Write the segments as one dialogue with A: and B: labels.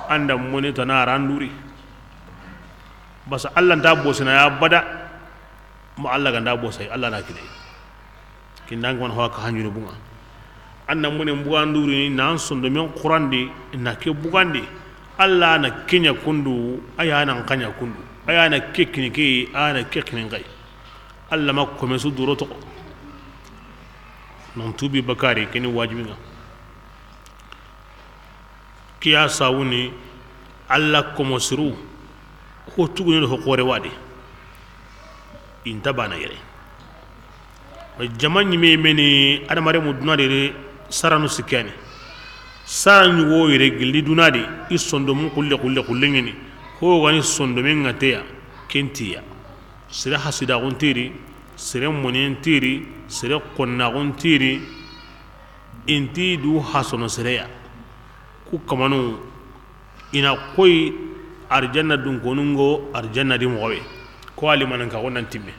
A: anda muni tana randuri bas Allah nda bosina ya bada ma Allah ganda bosai Allah na kidai kindang man hawa ka hanjuni bunga anda muni buganduri nan sondo men qur'andi na ke bugandi Allah na kenya kundu aya nan kanya kundu aya na kekini ke ana kekini ngai Allah ma ko mesu duro to non tubi bakari kini wajibi nga kiya sawuni Allah ko mosiru ko tuguni ho kore wadi inta bana yere jamanyi me meni adamare mu dunade saranu sikani saran wo yere gilli dunade isondo mu kulle ngeni ho gani sondo men ngateya kentiya sira hasida gontiri sira monentiri sira qonna gontiri inti du hasono sira ku kamanu ina koy arjanna dun konungo arjanna di mowe ko ali manan ka wonan timme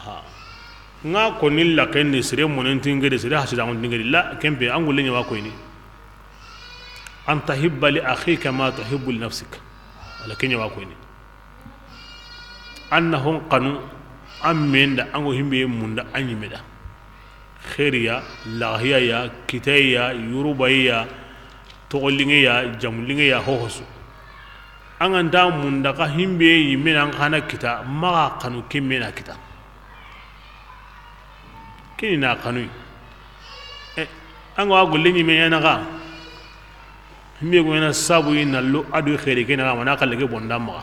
A: ha nga ko nilla kende sire monenti ngede sire hasida on ngede la kembe angulle nyawa ko ni anta hibba li akhika ma tuhibbu li nafsika wala kenya wa ko ni annahum qanu amenda ango himbe munda anyimeda khairiya lahiya ya kitaya yurubaya togolinge ya jamulinge ya hohosu anganda munda ka himbe yimena kana kita ma kanu kimena kita kini na kanu ango agulle ni mena ka himbe go na sabu ina lo adu khairi kena mana kalage bonda ma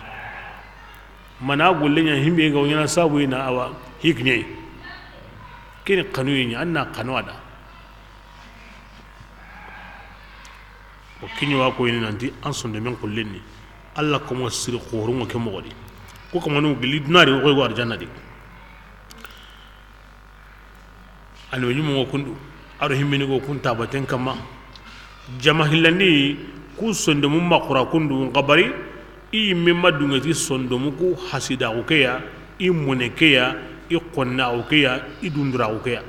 A: mana gulle nya himbe go na sabu ina awa hikne kini kanu nya anna kanu ada o kini wa ko ni nanti an sonde men kullenni Allah ko mo sir khorun ko mo godi ko ko manu gili dunari ko go arjanna di alo nyumo kundu aro himmini go kunta baten kama jamahillani ku sonde mum makura kundu qabari i mimma dungati sondo muku hasida ko keya i munekeya i qonna ko keya i dundura ko keya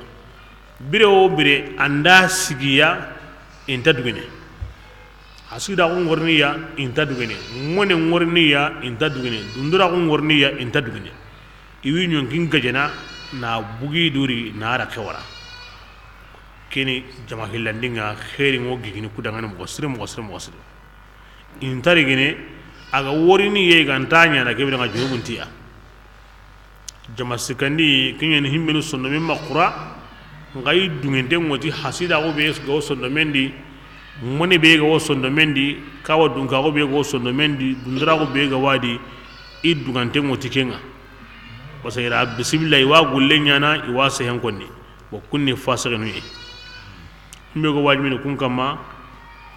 A: bire o bire anda sigiya inta dugene hasida ko ngorniya inta dugene ngone ngorniya inta dugene dundura ko ngorniya inta dugene iwi nyonkin gajena na bugi duri na ara kewara kini jamahillandinga khairi ngo gigini kudangana mo sire intari gene aga worini ye gantanya na kebira nga jobuntiya jamasikandi kinyen himmenu sonno men makura ngai dungende ngoti hasida ko be go sonno mendi moni be go sonno mendi kawa dunga ko be go sonno mendi dundra ko be ga wadi idugante ngoti kenga wasayra bismillah wa gullenya na iwase hen konni bo kunni fasare no mbe go wadi min kun kama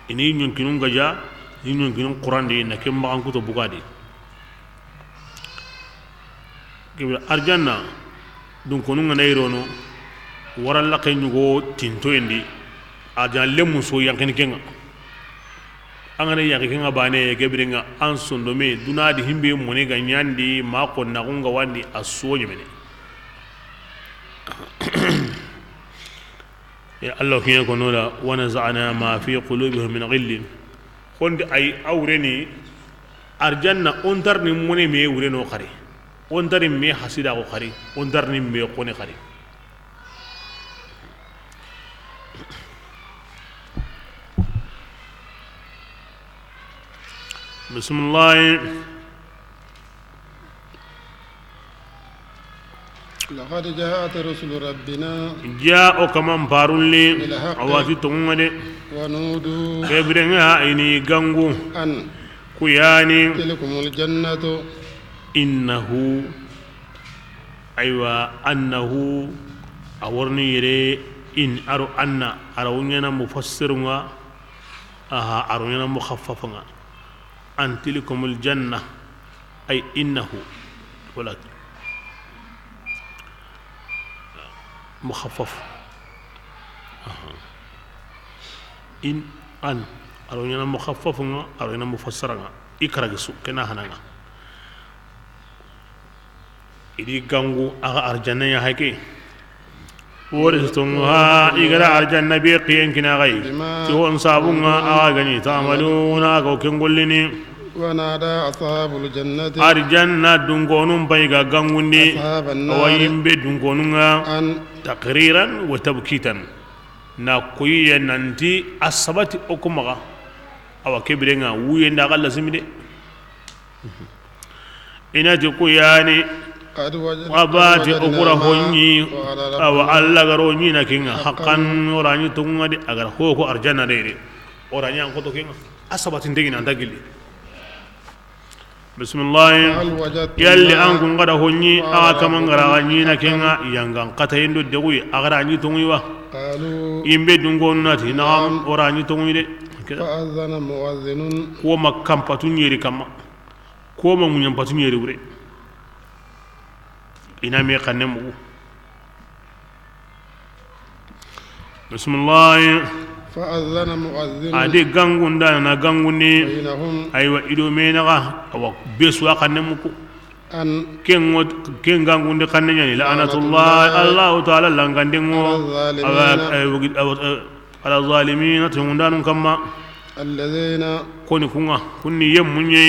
A: ini nyonkinun gaja ni nyonkinun qur'ande na kem ma an kuto bugadi kebe arjanna dun konu ngana irono waral la kay nyugo tinto endi ajan lemu so yankin kenga angana yankin kenga bane gebringa an sondo me dunadi himbe moni ga nyandi ma ko na gonga wandi aso nyemene ya Allah kiyan ko nola wa nazana ma fi qulubihim min ghillin kondi ay awreni arjanna on darni moni me wureno khari on dari me hasida ko khari on darni me ko ne khari bismillah
B: لقد جاءت رسل ربنا
A: جاء كمان بارولي اواتي تونغدي
B: ونودوا
A: كبرنا اني غانغو
B: أن
A: كياني
B: تلكم الجنة
A: إنه أيوة أنه أورني يري إن أرو أن أرونينا مفسرنا أرونينا مخففنا أن تلكم الجنة أي إنه ولكن مخفف إن أن أرونينا مخففنا أرونينا مفسرنا إكراجسو كنا هنانا إدي غانغو أغا أرجانا يا هكي ورثتموها إجرا أرجان نبي قيان كنا غي تهون صابونا آغني تعملون آغو كنقلني
B: ونادى أصحاب الجنة
A: أرجان دنقونون بايغا غنغني ويمبي دنقونون تقريرا وتبكيتا ناكوية ننتي أصبت أكمغا أو كبرنا وين داغال لازمي إنا تقوياني واباتي أقرأ هوني أو الله غروني نكينا حقا وراني تونغا دي أغر هوكو أرجانا ديري وراني أنكو تكينا أصبت ندقين أنتاقلي بسم الله يلي أنكم غدا هوني أغاكمان غراني نكينا ينغان قتين دو دقوي أغراني تونغي وا يمبي دنغون ناتي نعم وراني تونغي دي
B: فأذن مؤذن
A: كوما كامباتون يري كما كوما منيامباتون يري وري إنا مي قنمو بسم الله
B: فأذن مؤذن
A: أدي غانغون دانا غانغوني
B: بينهم
A: أيوا إدو مينغا أو بيسوا قنمكو
B: أن
A: كين غانغون دي قنني لعنة الله تعالى لانغاندينغو على الظالمين تمندان كما الذين كوني يمني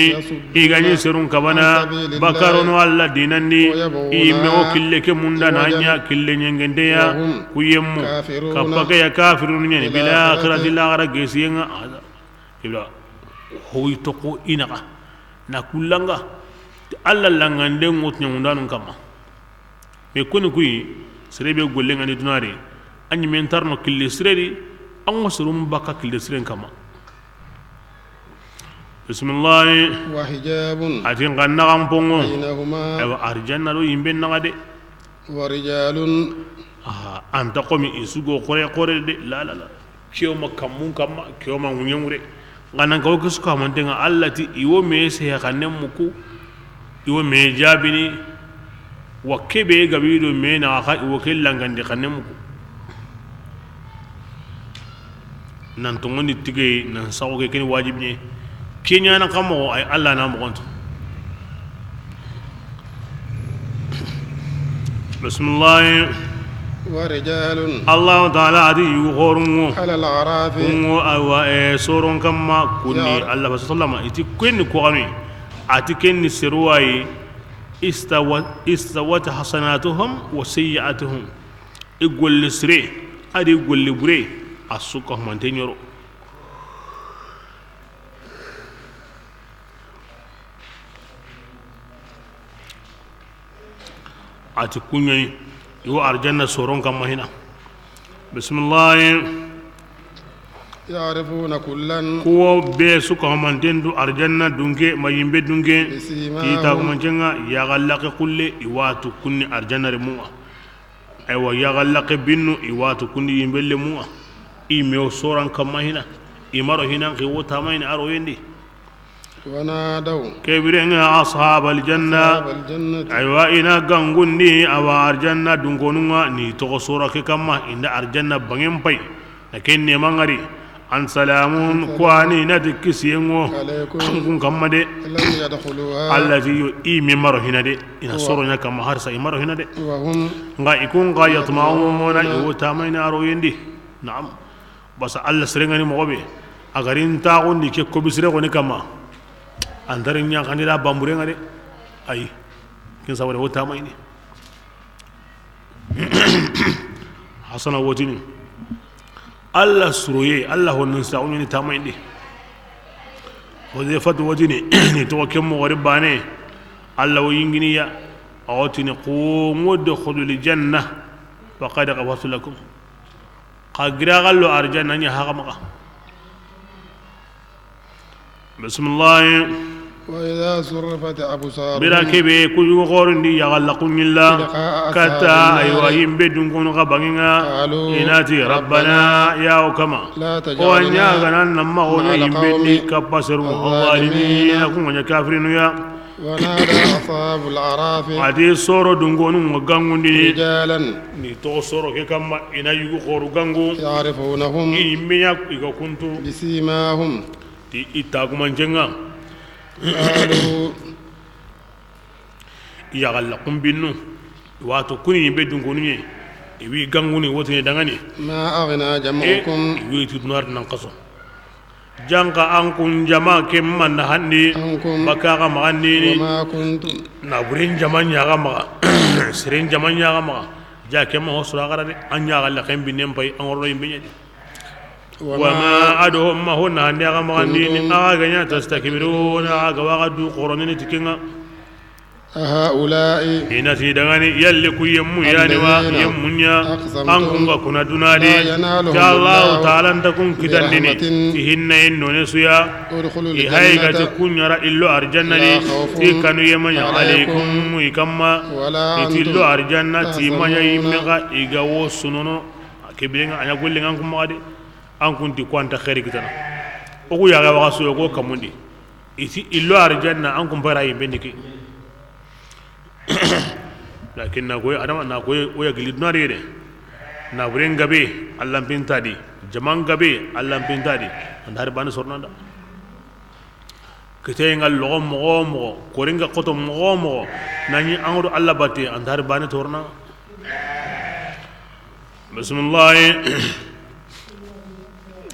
A: إيغاني سرون كبانا بكرون والله ديناني إيمو كل كمندان هنيا كل نينغنديا كيمو كفاك يا كافرون يعني بلا آخرة الله غرق يسينا هذا هو يتقو إنغا نكولنغا الله لانغاندين موتني مندان كما ميكوني كوي سريبي يقول لنا دوناري أني منترنو كل سريري أنغو سرون بكا كل سرين كما بسم الله
B: وحجاب
A: أتين قننا غنبونغو
B: بينهما
A: أيوة أرجانا لو يمبين نغدي
B: ورجال
A: أنت قومي إسوغو قري دي لا كيو ما كمون كما كيو ما ونيموري غانا كوكسكو همانتنغا التي إيو ميسي يخنمكو إيو ميجابني وكبه غبيدو مينا أخا إيو كيلانغان دي خنمكو نانتونغني تيجي نانساوكي كني واجبني كينيا نقامو أي الله نامغونت بسم الله
B: ورجال
A: الله تعالى عدي يغورمو
B: على الأعراف
A: أو سورون كما كوني الله بس صلى الله إتي كوني كواني أتي كوني سرواي استوت حسناتهم وسيئاتهم يقول لسري أدي يقول لبري السوق من تنيرو أتكوني يو أرجنا سورون كما هنا بسم الله
B: يعرفون كلا
A: كو بيسوك من تندو أرجنا دونكي ما يمبي دونكي كيتا كمان جنا يغلق كل يواتو كوني أرجنا رموا أيوة يغلق بينو يواتو كوني يمبي لموا إيميو سوران كما هنا إمارو هنا كيو تامين أرو يندي
B: ونادوا
A: كبرنا أصحاب الجنة أيوة إنا غنغني أو أرجنا دونغونوا ني تغسورا كما إن أرجنا بغيم باي لكن نمانغري أن سلامون كواني ندكسيمو كن كما دي
B: لم يدخلوها
A: الذي إيمي مرو هنا دي إنا سورنا كما هرسا إمارو هنا دي
B: وهم
A: غا يكون غا يطمعون يو تامين أرو يندي نعم بس الله سرنغني مغبي أغرين تاغون دي كي كوبسرغوني كما antarin nya kanila bambure ngade ay kin sawale wota mayni hasana wotini alla suruye alla honin sa'uni tamayni وذي فتوتني توكم غرباني الله وينجني أوتني قوم ودخلوا الجنة فقد غفرت لكم قاقرا غلو أرجانا نيها بسم الله
B: وإذا صرفت أبصارهم
A: براكبي كل غورندي يغلقون الله كتا أيوة يمبدون كون غبغنا إناتي ربنا يا وكما وأن يغنى نما غنى يمبدي كبسر الظالمين كون كافرين يا
B: ونادى أصحاب الأعراف
A: عدي صورو دونغون وغانغوندي
B: رجالا
A: ني تو صورو كما إنا يغو خورو غانغو
B: يعرفونهم
A: إيميا إيغو كنتو
B: بسيماهم
A: تي إتاغمان جنغا
B: قالوا
A: يغلقون بينو واتو كوني يمبدون كوني iwi ganguni wotini dangani
B: ما أغنى جمعكم
A: iwi tudnar nan qaso janka ankun jama ke man handi
B: عنكم
A: baka ga magandi
B: وما كنتم
A: na burin jaman ya ga maga sirin jaman ya ga maga ja ke ma hosra gara de anya ga la kan binem pay an woro yimbe nyadi وما أدهم ما هن هندي أغام غندين أغانيا تستكبرون أغاوغدو قرنين تكينا
B: هؤلاء
A: إن تيدغاني يلكو يمو يانوا يمونيا أنكم كنا دونادي جاء الله تعالى تكون كتندني تهن إنو نسويا إهايغا تكون يرى إلو أرجنة تيكانو يمن عليكم إكما إتلو أرجنة تيما يمغا إغاو سنونو كبيرين أنا أقول لكم مغادي an kunti kwanta khairi kitana oku yaga waga so ko kamundi iti illo arjanna an kun bara yimbe ndiki lakin na koy adama na koy o yagli dunare de na buren gabe allah pintadi jaman gabe allah pintadi andar ban sornanda kete ngal lo mo ko ringa koto mo nani angro allah batte andar ban torna bismillah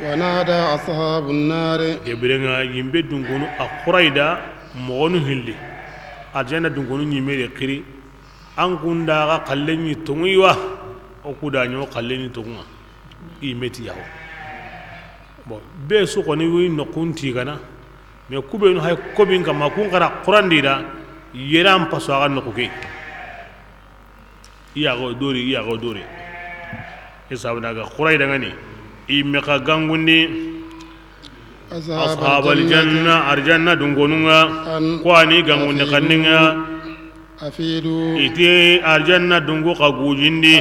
B: ونادى أصحاب النار
A: يبرنا يمبي دونغونو أخرايدا مغنو هلي أرجانا دونغونو يميري قري أنكون داغا قلني تونيوا أكودا نيو قلني تونوا يميتي ياهو bon be su ko ni wi no kunti gana me kube no hay kobin kama kun kara qur'an dida yeram paso aga no ko iya go dori isabu daga qur'an daga ni imeka gangundi ashab aljanna arjanna dungonunga kwani gangundi kanninga
B: أفيدوا
A: iti arjanna dungu qagujindi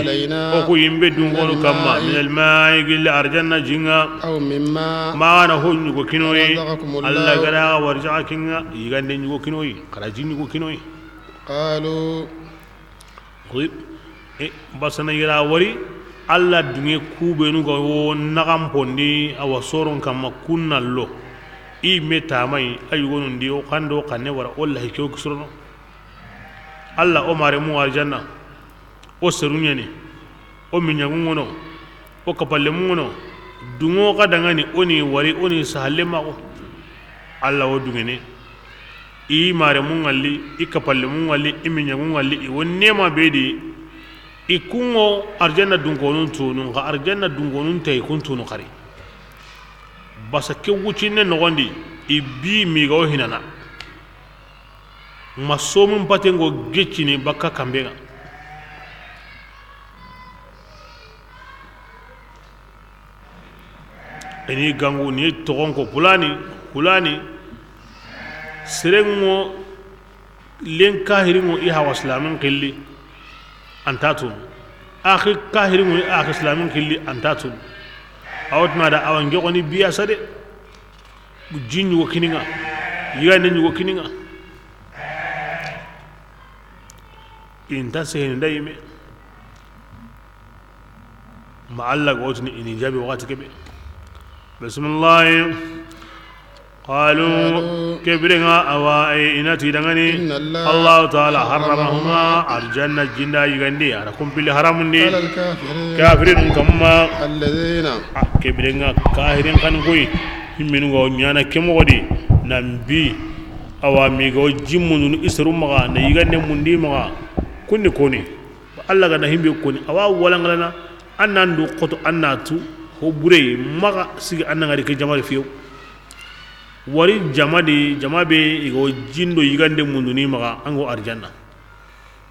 A: oku yimbe dungonu kamma min alma'i gil arjanna jinga
B: أو مما
A: ma na honyu go kinoyi
B: رزقكم الله.
A: alla gara warja kinga yigande nyugo kinoyi kala jinni go kinoyi
B: قالوا
A: basana yira wari alla dunge kubenu go nagam pondi awa soron kamma kunnallo i meta mai ayugonu ndi o kando kanne wara wallahi ko kusurno alla o mare mu aljanna o serunyani o minyangono o kapalle mungono dungo kadangani oni wari oni sahalle mako alla o dungene i mare mu ngalli i kapalle mu ngalli i minyango ngalli i wonnema bedi ikungo arjanna dungonun tunu ga arjanna dungonun tay kuntunu qari basa ke wucine nogondi ibi mi go hinana masomum patengo gecini bakka kambenga eni gangu ni togonko pulani serengo len kahiringo i hawa islamin qilli antatun akhi kahiringo i akhi islamin qilli antatun awtma da awan jogoni biya sade jinni wo kininga yigande ni wo kininga inta sehen dayme ma alla gotni ini jabi waqti kebe bismillah قالوا كبرنا أوائي إنتي دعني الله تعالى حرمهما الجنة الجنة يغندي على كم بلي حرامني
B: على الكافرين
A: كافرين كما
B: الذين
A: كبرنا كاهرين كان كوي من غو نيانا كم ودي نبي أوامي غو جيمون إسرو مغا نيغندي مندي مغا كوني الله غنا هيمبي كوني أوا ولا غلنا أنندو قطو أناتو هو بري مغا سيغ أننا غادي كجمال فيو wari jamabe igo jindo yigande munduni maga ango arjanna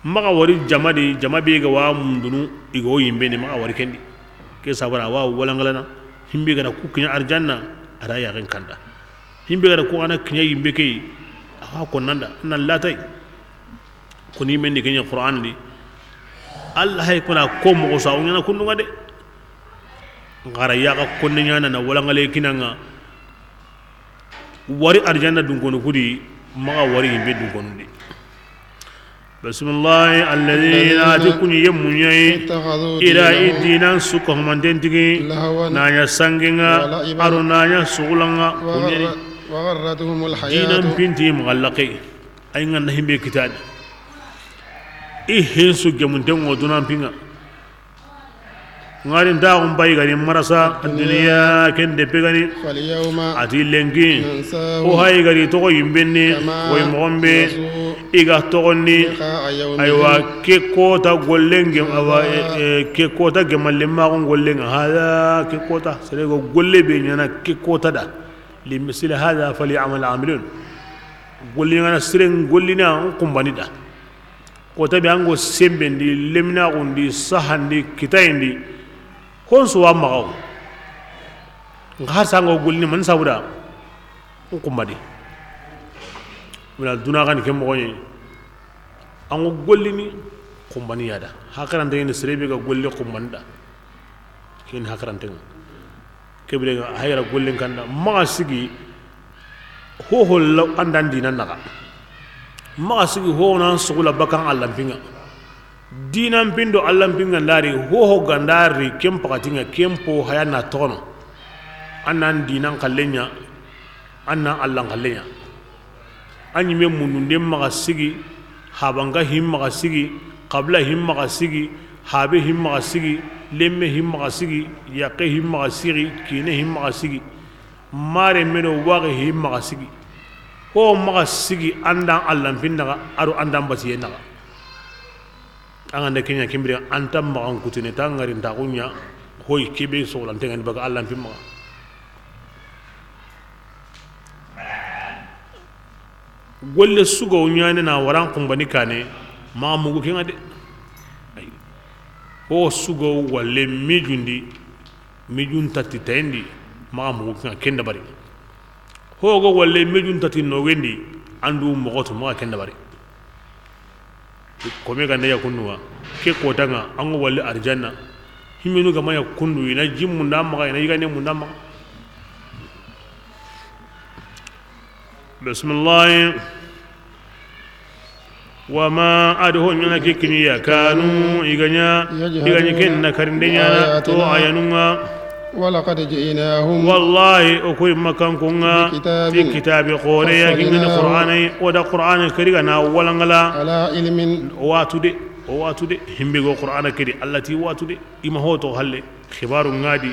A: maga wari jamabe ga wa mundunu igo yimbe ni maga wari kendi ke sabara wa walangalana himbe ga ku kinya arjanna ara ya ren kanda himbe ga ku ana kinya yimbe ke ha ko nanda nan latai kuni men ni kinya qur'an di allah hay kuna ko mo sa unyana kunu ngade ngara ya ga kunnya na walangale kinanga wari arjanna dunkono kudi maga wari yimbe dunkono di bismillah alladhina takuni yamunyai ila idina suko mandentigi nanya sangenga arunanya sugulanga kunyeri
B: وغرتهم الحياة
A: dinan pinti mugallaqi ay ngan himbe kitani ihin su gemunten wodunan pinga ngarin ta on bay gani marasa dunya ken de pegani
B: فاليوم
A: ati lengi
B: ننساهم
A: o hay gari to ko yimbenni
B: كما
A: way mombe
B: نسوا
A: iga to onni
B: لقاء يومهم
A: aywa ke kota gollenge awa ke kota gemalle ma gon gollenga hada ke kota sere go golle be nyana ke kota da li misli hada falyamal amilun gollinga siren gollina kumbani da kota be ango sembendi lemna gondi sahandi kitayndi hon suwa magaw ngahar sango golni man sabuda kumbadi wala duna kan ke mo ngoni ango gollini kumbani yada hakarante ni serebe ga golle kumbanda kin hakarante kebre ga hayra gollen kanda ma sigi ho law andan dinan naga ma sigi ho nan sugula bakan Allah pinga dinan pindo Allah pinga ndari ho gandari kem pakatinga kempo hayana tono annan dinan kallenya annan Allah kallenya anyi me mununde ma sigi habanga himma sigi qabla himma sigi habe himma sigi lemme himma sigi yaqe himma sigi kine himma sigi mare meno wage himma sigi ho maga sigi andan Allah pindaga aro andan basiye naga angande kenya kimbiri antam magan kutine tangari ntakunya hoy kibe so lan tengan baga Allah pimma golle sugo nyane na waran kumbani kane ma mugu kenga de o sugo walle mijun tati tendi ma mugu kenga kenda bari ho go walle mijun tati no wendi andu mogoto ma kenda bari ko me ganda ya kunnuwa ke ko tanga ango walle arjanna himenu ga maya kundu ina jimmu ndamma ina yigane mu ndamma bismillah wama adhon yana kikini ya kanu iganya kenna karindenya to ayanunga
B: ولقد جئناهم
A: والله أكوي مكان كونا في كتاب قوريا من القرآن ودا قرآن كريغنا ولنغلا
B: على علم
A: واتودي هم بيغو قرآن كري التي واتودي إما هو تهل خبار غادي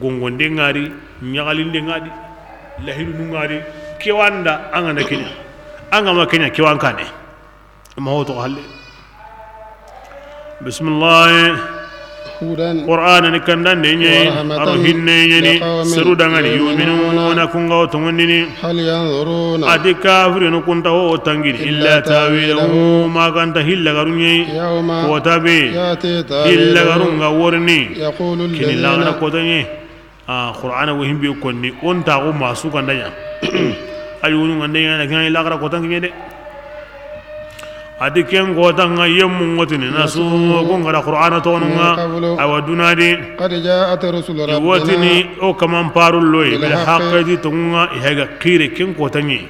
A: غونغوندي غادي نيغاليندي غادي لهيدو غادي كيواندا أنا كينيا أنا ما كينيا كيوان كاني إما هو تهل بسم الله قرآن نكندان نيني أرهن نيني سرودان يؤمنون كونغو تونيني
B: هل ينظرون
A: أدي كافر نكونت هو تنجين إلا تاويله ما كانت هلا غروني
B: يوم
A: وتابي
B: ياتي
A: هلا غرونغا ورني
B: يقول
A: كن الله
B: الذين
A: نكوتني قرآن وهم بيكوني أنت أقوم ما سوكان دنيا أيونو عندنا لكن الله غرا كوتني ده adi ken gotanga yemmu ngotini nasu gongara qur'ana tonunga awaduna di
B: قد جاءت رسل ربنا
A: wotini o kaman parul loy bil haqqati tunga ihega khire ken kotanyi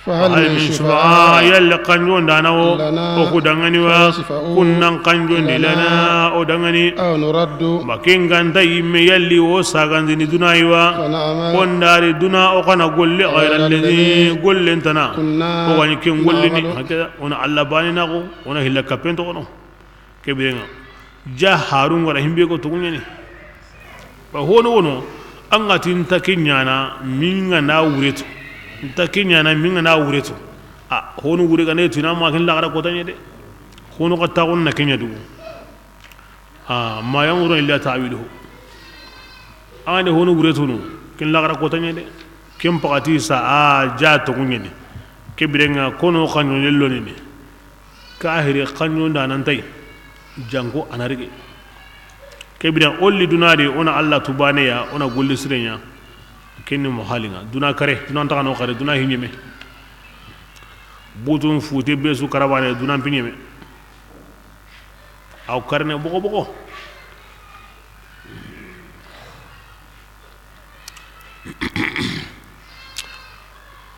B: فهل
A: هل
B: من
A: من
B: شفعاء
A: شفعاء يلا قنجون دانو
B: لنا
A: او دغني وا كنن قنجون لنا او دغني
B: أو نرد
A: bakin ganta yimme yalli wo sagandini dunaiwa
B: فنعمل
A: kondari duna o kana golle ghayra alladhi gollentana
B: كنا
A: o wani ken gollini
B: نعمل
A: hakeda ona alla bani nako ona hilla kapento kono kebirenga ja harun wara himbe ko tugunyani ba hono wono angati ntakinyana minga na wureto ntakinyana minga na wureto hono wure gane tuna ma kin lagara ko tanye de hono ka tagun na kenya du ma yanzuru illa ta'wiluhu ane hono wureto no kin lagara ko tanye de kem pakati sa ja to kunyani kebirenga kono kanyo lello ni kahire kanyo ndanan tay jango anarige kebiren olli dunade ona Allah tubane ya ona golli sirenya kenni mo halinga duna kare duna takano kare duna hinyeme butun fute besu karabane duna pinyeme aw karne boko boko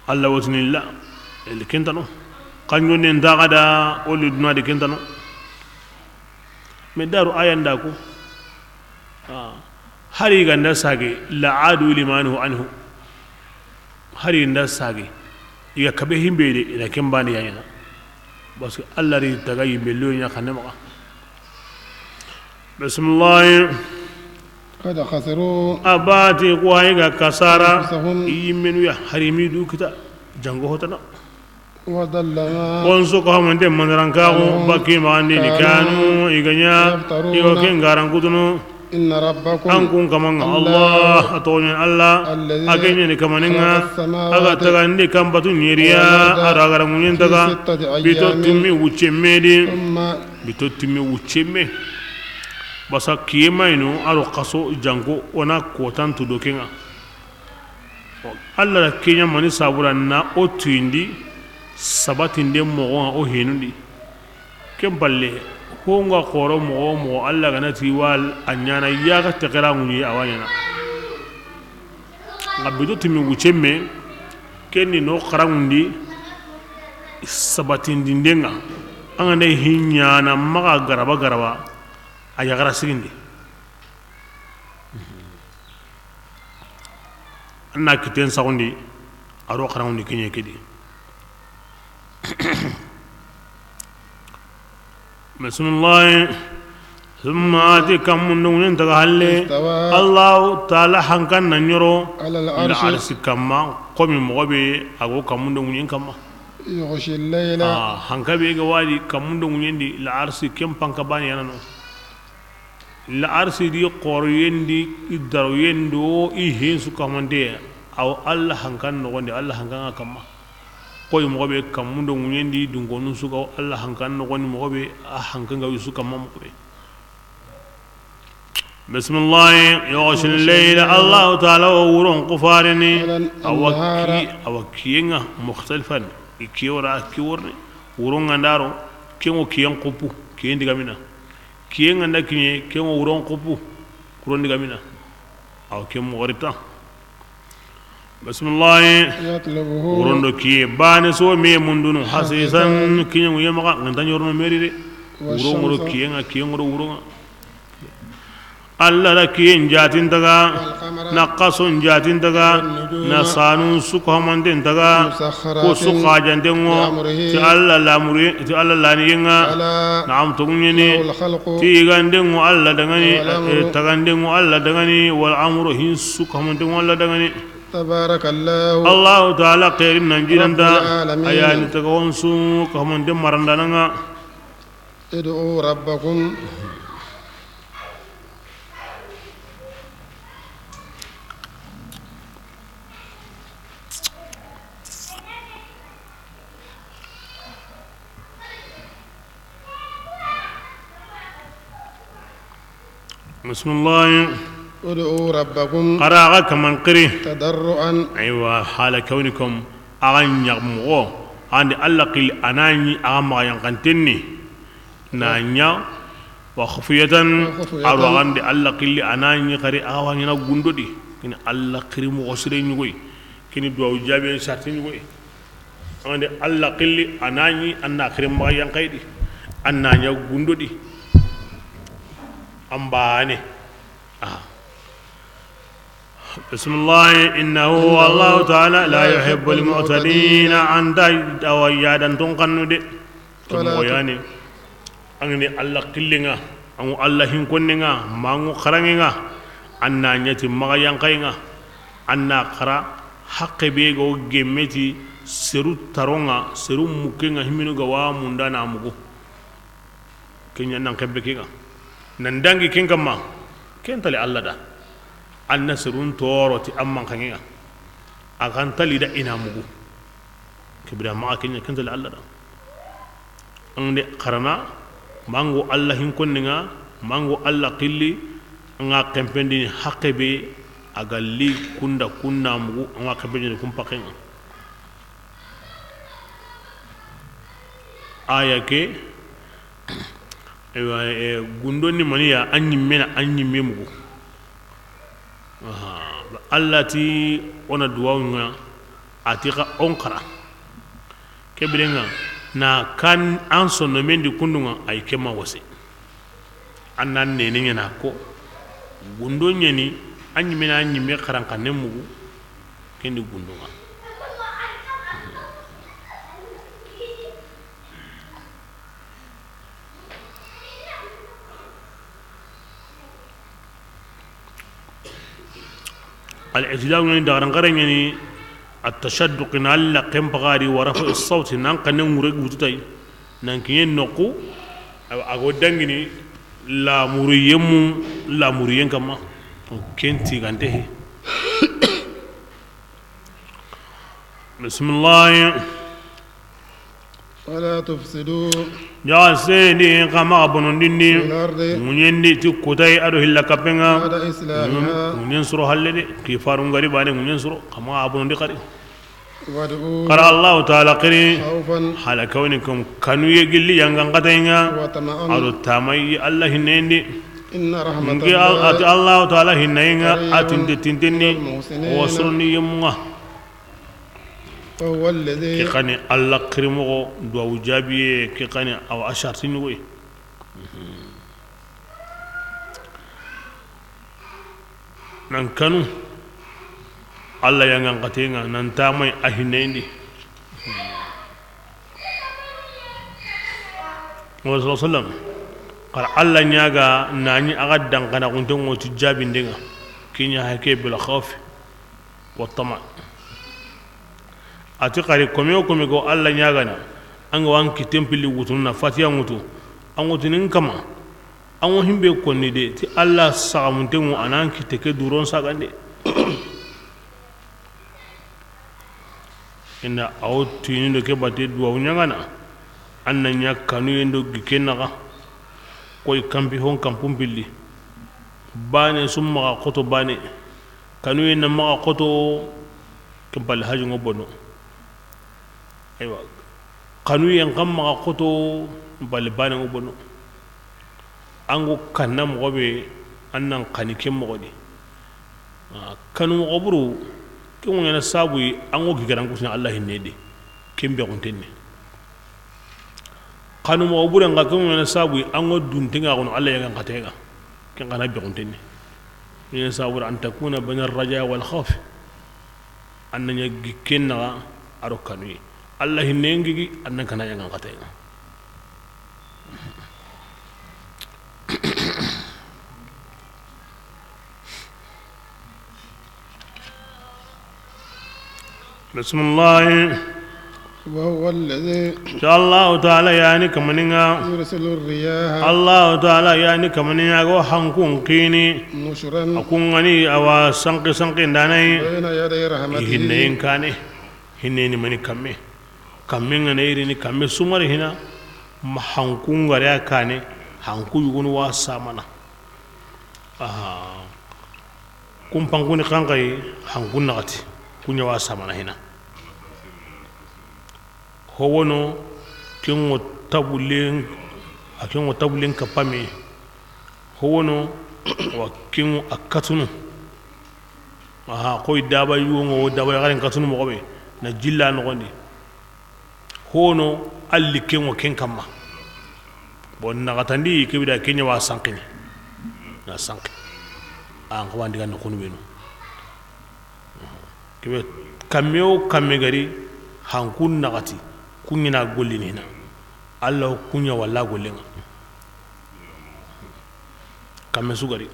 A: Allah watnilla el kentano kanyo nen dagada olli dunade kentano me daru ayanda ko hari ganda sage la'adu limanu anhu hari ganda sage iga kabe himbe de ina kembani yana parce que Allah ri daga yimbe lo nya kanne maka bismillah
B: قد خسروا
A: abati ko hayga kasara
B: أنفسهم
A: yimenu ya harimi du kita jango hotana
B: وضل ما
A: konso ko hamande mandarankago baki magandi ni kanu iganya iyo ken garankutuno
B: إن ربكم
A: ankun kamanga Allah atonya Allah
B: الذي
A: akenya ni kamaninga
B: خلق السماوات
A: aga tagandi kambatu nyeriya aragara munyen taga
B: في 6
A: bitotimi
B: أيام
A: wuchemedi
B: ثم
A: bitotimi wucheme basa kiyema ino aro kaso jango ona kotan tudo kenga Allah la kenya mani sabura na otuindi sabatinde mogo o henundi kemballe honga khoro mo Allah gana tiwal anyana yaga tekera nguni awanyana ngabido timi wucheme kenni no kharangundi sabatindi ndenga angane hinyana maga garaba ayagara sigindi anna kiten sagundi aro kharangundi kenye kidi بسم الله ثم آتي كم من دون تغالي الله تعالى حنكن نيرو
B: على
A: العرش
B: العرش
A: كما قوم مغبي أغو كم من دون كما
B: يغشي الليل
A: حنكبي غوالي كم من دون دي العرش كم بانكباني أنا العرش دي قرين دي إدروين دو إيهين سو كمان دي أو الله حنكن نغندي الله حنكن كما koy mo be kam mundo munyendi dungo nun suka Allah hankan no goni mo be a hankan ga yusuka mam ko be bismillah yughshil layla Allah ta'ala wurun qufarini awakiyinga mukhtalifan ikiwara kiworni wurun ngandaro kengo kiyan qupu kiyen digamina kiyen nganda kinye kengo wurun qupu kuron digamina aw kemo warita bismillah
B: يطلبه
A: urondo kiye bane so me mundunu hasisan kinyo yema nganta nyorno merire uro ngoro kiye nga kiye ngoro uro alla la kiye jatin daga naqasun jatin daga nasanu sukhamanden daga ko sukhajan dengo ti alla la muri ti alla la niyenga naam tugunyeni ti gandengo alla dangani tagandengo alla dangani wal amru hin sukhamanden alla dangani
B: تبارك الله
A: الله تعالى خير نجينا دا
B: العالمين.
A: أيان تكون سوق هم دم مرندنا
B: ادعوا ربكم
A: بسم الله
B: ادعوا ربكم
A: قراءة كمان قري
B: تضرعا
A: أيوة حال كونكم أغن يغمغو عند الله قل أناني أغمغ ينقنتني نانيا وخفية أو عند الله قل أناني قري أغوان ينقندو دي كن الله قري مغسرين يقوي كن دعو جابين ساتين يقوي عند الله قل أناني أنا قري مغ ينقيدي أناني ينقندو دي أمباني بسم الله إنه الله تعالى لا يحب المعتدين عند أويادا تنقنوا دي كموياني أغني الله قلنا أو الله هنكوننا مانو خراننا أننا نيتي مغيانقينا أننا خرا حق بيغو جمتي سرو ترونا سرو مكينا همينو غوا مندانا مغو كينيا نانكبكينا نندانجي كينكما كينتالي الله دا annasirun toroti amman kanga akan tali da ina mugu kibra ma kanya kanta la Allah da ande qarana mango Allah hin konninga mango Allah qilli nga kempendi haqqebe agalli kunda kunna mugu nga kempendi kum pakenga aya ke gundoni maniya anyi mugu allati ona duwawunga atika onkara kebirenga na kan an sonno mendi kundunga ay kema wase annan nene ngena ko gundo nyeni anyi mena anyi me karan kanemugu kendi gundunga الاعتداء يعني دارن غرن يعني التشدق نال قم بغاري ورفع الصوت نان كن مرق وتتاي نان كين نقو اغو دنگني لا مريم لا مريم كما كنتي غانته بسم الله
B: ولا تفسدوا
A: يا سيدي كما بنندني
B: في الأرض
A: منيندي تكوتاي ادو هلا كابنغا
B: بعد إصلاحها
A: منينسرو هلدي كيفارون غري باني منينسرو كما ابنندي قري
B: وادعوه
A: قال الله تعالى قري
B: خوفا
A: حال كونكم كانوا يجلي ينغان قتينا
B: وطمعا
A: ادو تامي الله هنندي
B: إن رحمة
A: نجي
B: الله
A: الله تعالى هنينا اتند تنتني
B: المحسنين
A: وصرني يمغا
B: وهو الذي
A: كي قاني الله كريمو دو جابي كي قاني او اشارتني وي nan kanu Allah yang ngangkatenga nan tamai ahinendi wa sallam qala Allah nyaga nani aga dankana kunten woti jabindenga kinya hake bil khawf wa tama ati qari kome go Allah nyaga na anga wanki tempili wutunna fatiya mutu an wutunin kama an wo himbe konni de ti Allah sagamunten wo anan kiteke duron sagande ina awtu ni do ke batte duwa nyangana anna nya kanu yendo gikenaka koy kampi hon kampum billi bane summa qoto bane kanu yenda ma qoto kambal haju ngobono aywa kanu yen kamma qoto bal bane ngobono ango kanna mogobe annan kanike mogodi kanu mogoburu ke wona sabu ango gigaran kusna Allah hinede kembe gontenni kanu mogoburu nga ke wona sabu ango duntinga gono Allah yang katega ken kana be gontenni ni sabu an takuna bana raja wal khawf annanya gikenna aro kanu Allah hinengi annan kana yang katega بسم الله
B: وهو الذي
A: شاء الله تعالى يعني كمنينا
B: يرسل الرياح
A: الله تعالى يعني كمنينا go hankun kini
B: نشرا
A: akun ngani awa sanki danai
B: بين يدي رحمته
A: hinne kane hinne ni mani kamme ngane iri ni kamme sumar hina ma hankun gare kane hanku yugun wa samana kumpanguni kangai hankun nagati kunya wa samana hina howono kengo tabulen kapame howono wa kengo akatunu koy daba yugo daba garen katunu mo be na jilla no gondi hono alli kengo ken kamma bon nagatandi kebida kenya wa sankini na sank an ko wandi gan ko nubenu kebe kameo kamegari hankun nagati kunyina gollini hina Allah kunya walla gollenga kamme sugari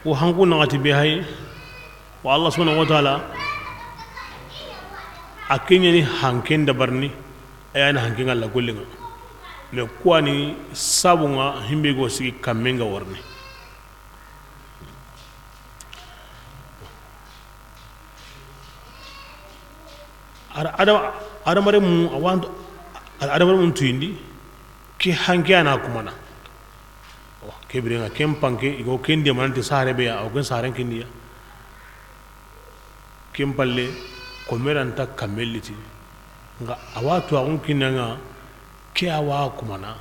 A: wo hankun nagati be hay wa Allah subhanahu wa ta'ala akinyani hanken dabarni ayana hanken Allah gollenga le kwani sabunga himbe go sigi kamenga warne ada mare mu awanto ada mare mu tuindi ki hanke ana kumana kebrenga kempanke igo kendi manante sare be ya o gen saren kendiya kempalle ko meranta kamelliti nga awatu agun kinanga ke awa kumana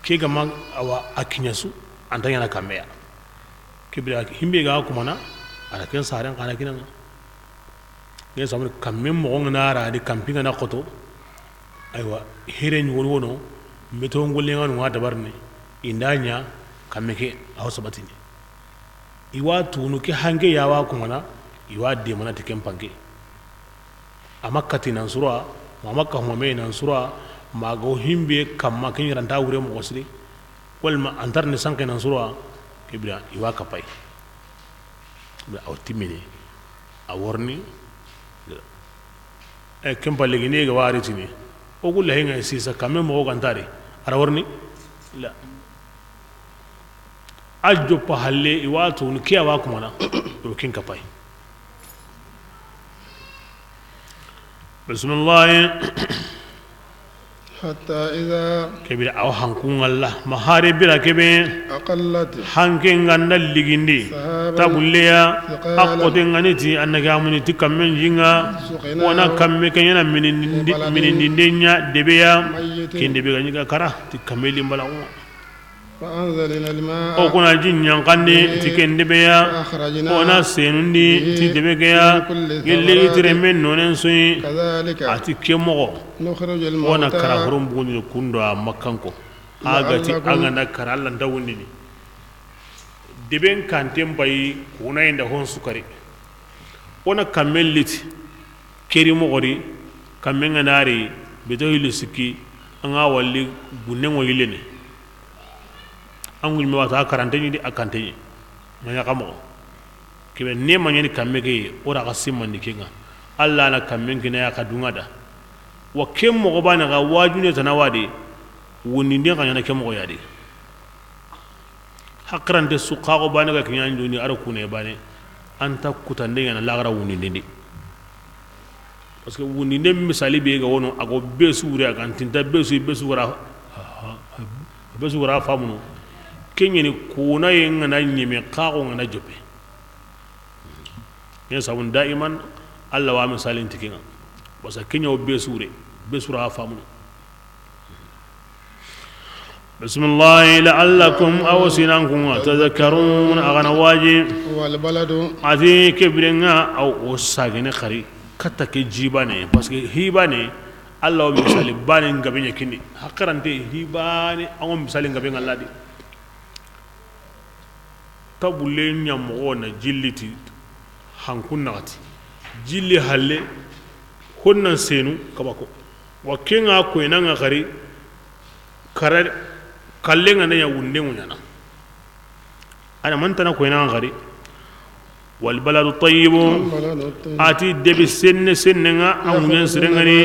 A: ke gama awa akinyasu antanya na kamea kibira himbe ga kumana ala ken saren kana kinanga ne samu kamme mo ngana ra di camping na koto aywa hiren wono meto ngolle nganu wa dabarne indanya kameke aw sabatini iwa tunu ke hange yawa kumana iwa de mana tikem pange amakati nan surwa mamakka home nan surwa mago himbe kamma kin ranta wure mo wasri walma antar ne sanke nan surwa kibra iwa kapai be awtimini aworni e kempa legine ga wari tini o gulla henga sisa kamme mo gantari ara worni la ajjo pa halle iwatu ni kiya wa kuma na do kin kapai bismillah
B: حتى إذا
A: كبير أو هنكون الله مهاري بلا كبير
B: أقلت
A: هنكين غنى الليجندي تقول لي أقوتين غنيتي أنك أمني تكمل جينا وانا كم كينا من الدنيا دبيا كين دبيا غنيك كرا تكمل مبلا
B: فأنزلنا الماء
A: أو كنا جين ينقني تكين دبيا وانا سينندي تدبيا يلي ترمين نونسوي
B: كذلك
A: أتكيمو
B: نخرج
A: wana
B: الموتى
A: kara hurum buni kundo a makanko agati angana kara Allah ndawundi ni deben kantem bay kuna inda hon sukari wana kamellit keri mogori kamenga nari beto hilisiki anga walli bunne ngo yilene angul mi wata karanteni di akanteni manya kamo kibe ne manyani kamege ora kasimandi kinga Allah na kamenga na yakadunga da wa kem mo bana ga wajune tanawadi woni ndi ga nyana kem mo yadi hakran de suqa go bana ga kinyan duni ara kune bane anta kutande yana lagara woni ndi parce que woni ndi misali be ga wono ago besure ga tinta besura famuno kenyeni kuna yenga na nyime qago ngana jobe ya sabun daiman Allah wa misalin tikinga basa kenyo besura famuno بسم الله لعلكم أو سنانكم تذكرون أغنى واجي
B: والبلد
A: أذي كبرنا أو وساقنا خري كتك جيباني بس هيباني الله مثال باني غبين يكني هكرانتي هيباني أو مثال غبين الله دي تبولين يمغونا جلتي هنكون نغتي جلي هالي هنا سينو كباكو وكينا كوينا غري كرر kallenga na ya wunde munyana ana mantana ko ina ngari wal baladu tayyibu ati debi senne nga amunyen sirengani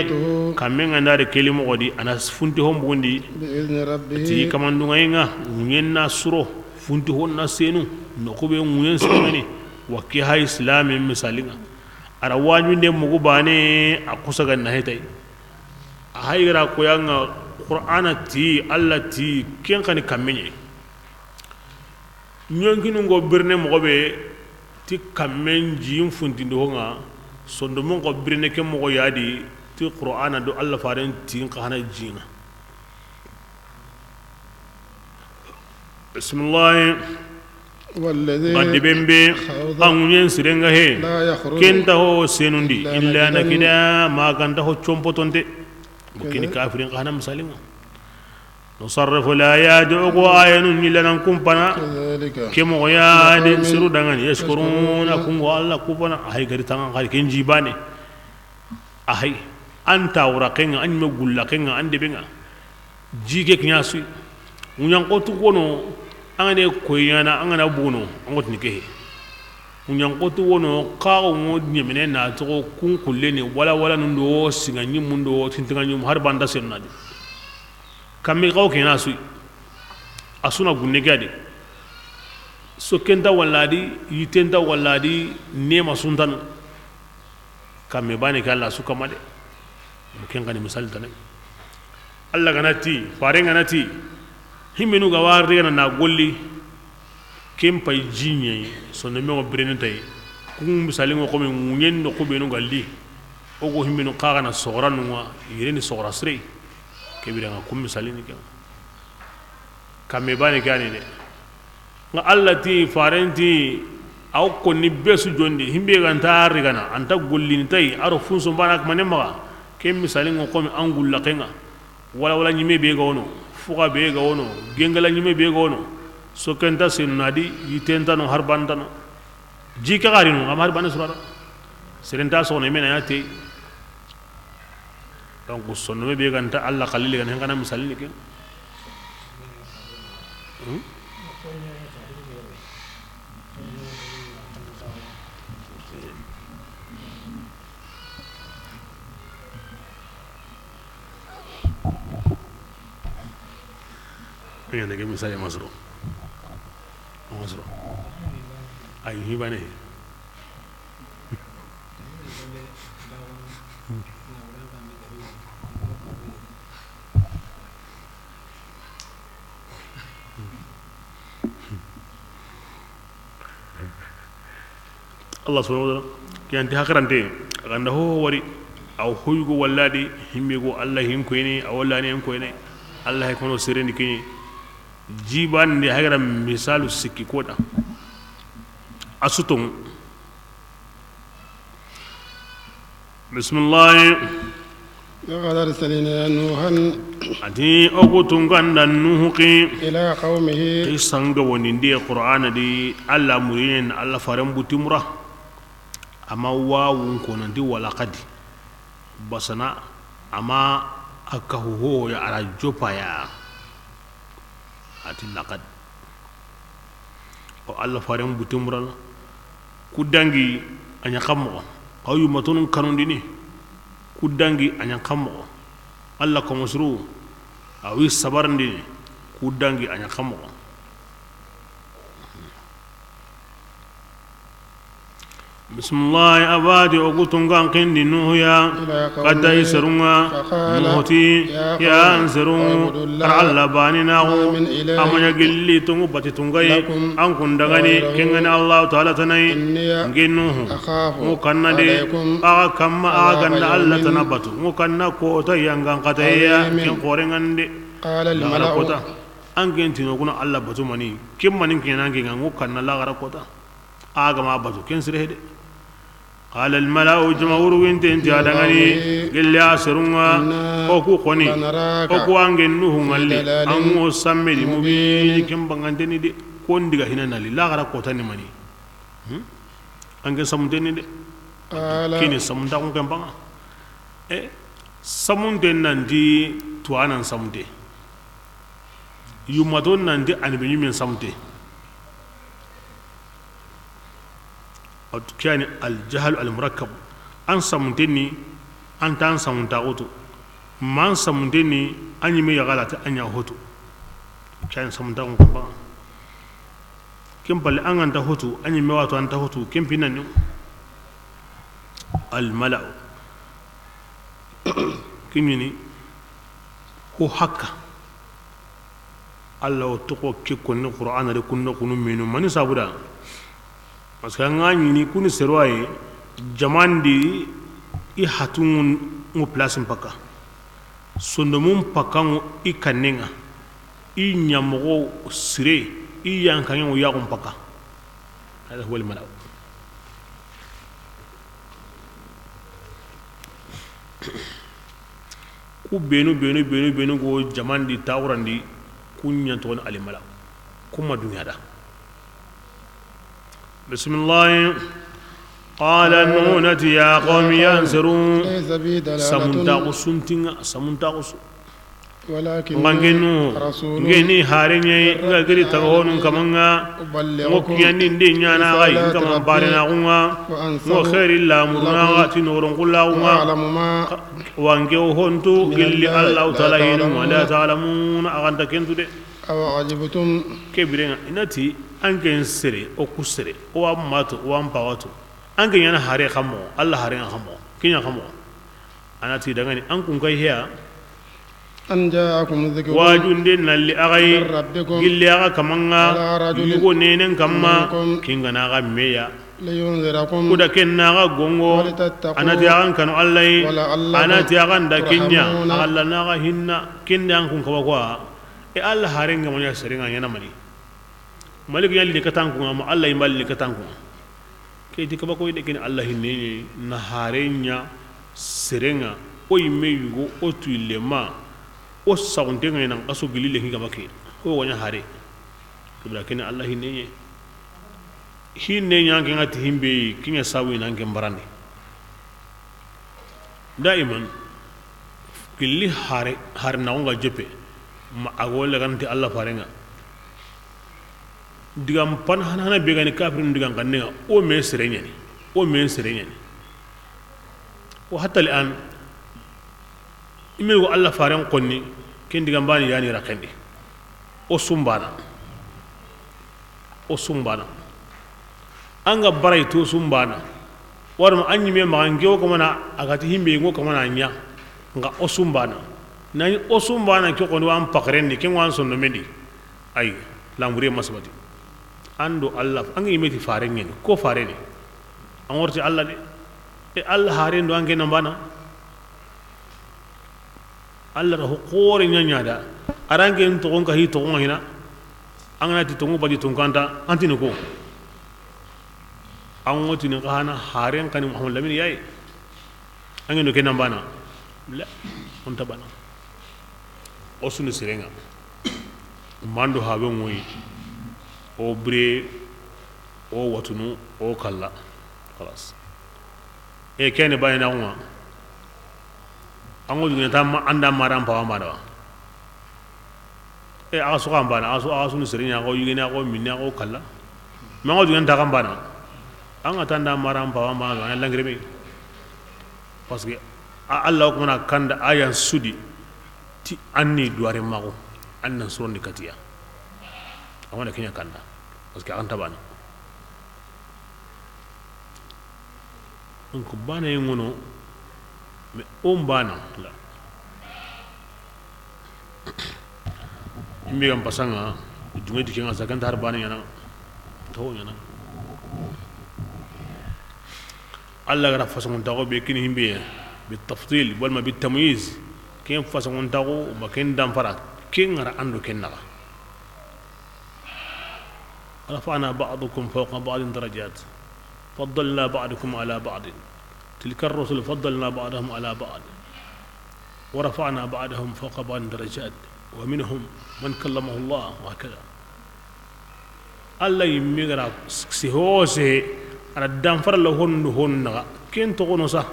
A: kamenga ndare kelimo godi ana funti hombundi
B: بإذن ربه
A: ti kamandunga inga munyen na suro funti honna senu no ko be munyen sirengani wakki ha islam misalinga ara wajunde mugu bane akusaga na hetai hayra ko yanga Qur'ana ti Allah ti ken kan kamenye nyonginu ngo birne mo be ti kamen jim fundi do nga sondo mo ngo birne ke mo yadi ti Qur'ana do Allah faren ti khana jinga bismillah
B: والذي
A: bandi bembe angunyen sirenga he
B: لا يخرج
A: kenta ho senundi illa nakida ma ganda ho chompotonde mungkin kafirin kana misalinga nusarrifu الآيات أقوى آية إلا نكون بنا
B: كذلك
A: كم غياد سرو دعان يشكرون أكون والله كوبنا أهي كري تان كري كن جيبانه أهي أنت ورقينا أني مقول لكينا عندي بينا جيك كنياسي ونيان قطو كونو أنا كويانا أنا بونو أنغت نكيه ونيان قطو كونو كاو مود نيمنا ناتو كون كلني ولا نندو سيغاني مندو تنتغاني مهربان دا سيرنادي كمي قاو كناسي أسونا غنيجادي سكنتا ولادي يتنتا ولادي نيما سنتان كمي باني كالله سوكا مالي ممكن غني مثال تاني الله غناتي فارين غناتي همينو غوار رينا نقولي كم باي جيني سنمي وبرينتاي كم مثالين وكم مونين نقوبينو غالي أوكو همينو كاغنا صغران نوا يريني صغرا سري kebiranga kum misalini ke kamme bani gani de nga Allah ti farenti aw ko ni besu jondi himbe ganta rigana anta gollini tay aro funso bana mané maga kem misali ngo komi angul la kenga wala nyime be ga wono fuga be ga wono gengala nyime be ga wono so kenta sinadi yitenta no harbanta no jika garino am harbana surara serenta so ne mena yate donc sonno be ganta Allah khalil gan ngana misal ni ke ya ne ke misal masro ay hibane Allah subhanahu wa ta'ala kiyanti hakarante ganda ho wari aw huygo walladi himmego Allah hin ko ni awallani en ko ni Allah ko no sereni kini jiban de hagara misalu sikki koda asutum bismillah
B: لقد أرسلنا نوحا
A: ati okutum ganda nuhuki
B: إلى قومه
A: kisanga woninde qur'ana di alla murin alla faram butimura ama wawun konandi walaqadi basana ama akahu ya ala jopaya ati laqad o alla faram butimura kudangi anya kammo ayu matunun kanundini kudangi anya kammo alla ko musru awi sabarndi kudangi anya kammo bismillah abadi ogutungan kindi nuhya qadda isrunga nuhti ya anzuru alla banina amanya gilli tungu bati tungai an kundagani kengani allah taala tanai nginu mukanna de aga kamma aga ganda alla tanabatu mukanna ko ta yangan qataya ken qorengande
B: qala al mala'u
A: an gentino kuna alla batu mani kimmanin kenan ngenga mukanna la gara kota aga ma batu ken sirede قال الملأ جمهور وينت انت ادغني قال يا سروا اوكو خوني اوكو انغن نوح مالي امو سامي مبين كم بانغانتني دي كون ديغا هنا نالي لا غرا كوتاني ماني انغن سامتني دي كيني سامتا كون كم بان سامونتن ناندي توانا سامتي يوماتون ناندي انبي يمين سامتي كان الجهل المركب أن سمتني أن تان سمتا أوتو ما سمتني أن يمي غلط أن يهوتو كان سمتا أوتو كم بل أن أنت هوتو أن يمي واتو أنت هوتو كم بينني الملأ كم يعني هو حق الله تقوى كي كن القرآن لكن كن منو من سابدا parce que ngani ni kuni serwaye jamandi I hatun ngo place mpaka sondo mum pakango I kanenga I nyamogo sire I yankango yago mpaka hada huwa almalaw ku benu go jamandi tawrandi kunya ton almalaw kuma dunya da بسم الله قال نونت يا قوم ينصرون سمنتاق سنتين ولكن رسول غني هارني غري تغون كمانغا موكياني دينيانا غاي كما بارنا غوا وخير الله مرنا تنورن كلاوما وانجو هونتو غلي الله تعالى ولا تعلمون اغنت كنتو دي
B: أو عجبتم
A: كبرنا إنتي أنكن سري أو كسري أو أماتو أو أمباواتو أنكن يانا هاري خمو الله هاري خمو كينا خمو أنا تي دعني أنكم كي هي
B: أن جاءكم ذكر
A: واجندين اللي أغاي قل أغا كمانا يقول نينن كما كينا أغا ميا
B: لينذركم
A: كودا كنا أغا غونغو أنا تي أغا كانوا الله أنا تي أغا دا كينيا أغا ناغا هنا كينا أنكم كواكوا Allah harenga manya seringa yana mali malik yalli katanku ma Allah yimalli katanku ke di kaba ko de ken Allah hinne na harenya seringa o yimeyugo o tuilema o sauntenga nan aso gilile hinga make o wanya hare kibra ken Allah hinne nyange ngati himbe kinya sawi nan ke mbarande daiman gilli har na nga jepe ma agole ganti Allah farenga digam pan hana be gani kafirin digam kanne o me serenyani o hatta al'an imel go Allah faren konni ken digam bani yani rakandi o sumbana anga baray to sumbana warma anyi me mangewo ko mana agati himbe ngo ko mana nya nga o sumbana nani o sumbana ko ko wan pakrendi ken wan sonno mendi ay lamure masbati ando Allah angi meti fare ngen ko fare ni an worti Allah de e Allah hare ndo ange nambana Allah ra hokore nyanya da arange to gonka hi to ngina angana ti to ngo badi to kanta antini ko an woti ni kana haren kan Muhammad lamin yayi an yi nuke nan bana la on ta bana o sunu sirenga mando habe moyi o bre o watunu o kala خلاص e kene bayina kuma an wodi ne tam anda maram pa mara e asu kan bana asu sunu sirenga ko yigina ko minna ko kala ma wodi ne ta kan bana an atanda maram pa ma ga langrebe parce que Allah ko na kanda ayan sudi ti anni duare mago annan sonni katiya awon kenya kanda parce que an tabana on ko bana ngono me on bana la imbe gam pasanga jumedi kenga zakanta har bana yana to yana الله غرا فاسون تاغو بكين هيمبي بالتفضيل ولا بالتمييز كين فاسون تاغو ما كين دام فرا كين غرا اندو كين نغا رفعنا بعضكم فوق بعض درجات فضلنا بعضكم على بعض تلك الرسل فضلنا بعضهم على بعض ورفعنا بعضهم فوق بعض درجات ومنهم من كلمه الله وهكذا الله يمغرا سيهوسي ara danfara la honna ken to kono sa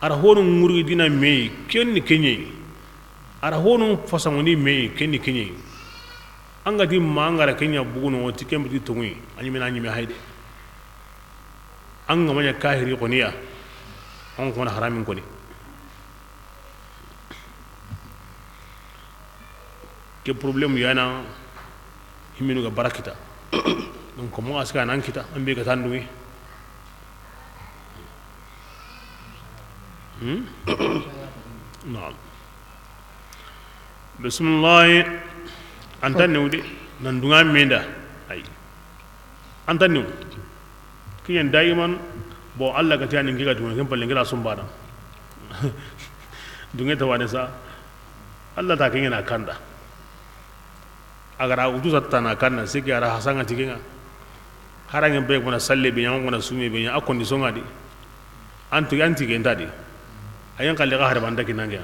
A: ara honu nguri dina me ken ni kenye ara honu fasangoni me ken ni kenye anga di mangara kenya buguno ti kembi to ngi anyi mena anyi me hayde anga manya kahiri qoniya on ko na haramin ko ni ke problem yana himinu ga barakita donc mo aska nan kita ambe ga tandumi نعم بسم الله أنت نودي نندعم ميدا أي أنت نو كي دائما بو الله كتير نيجي كتير نيجي بلنجي راسهم بارا دعوة تواني سا الله تاكيني ناكاندا agar utu satana kanna siki ara hasanga tikinga harange be kona salle be nyama kona sumi be nya akondi songadi anti gendadi ayan kalle ga harban daki nange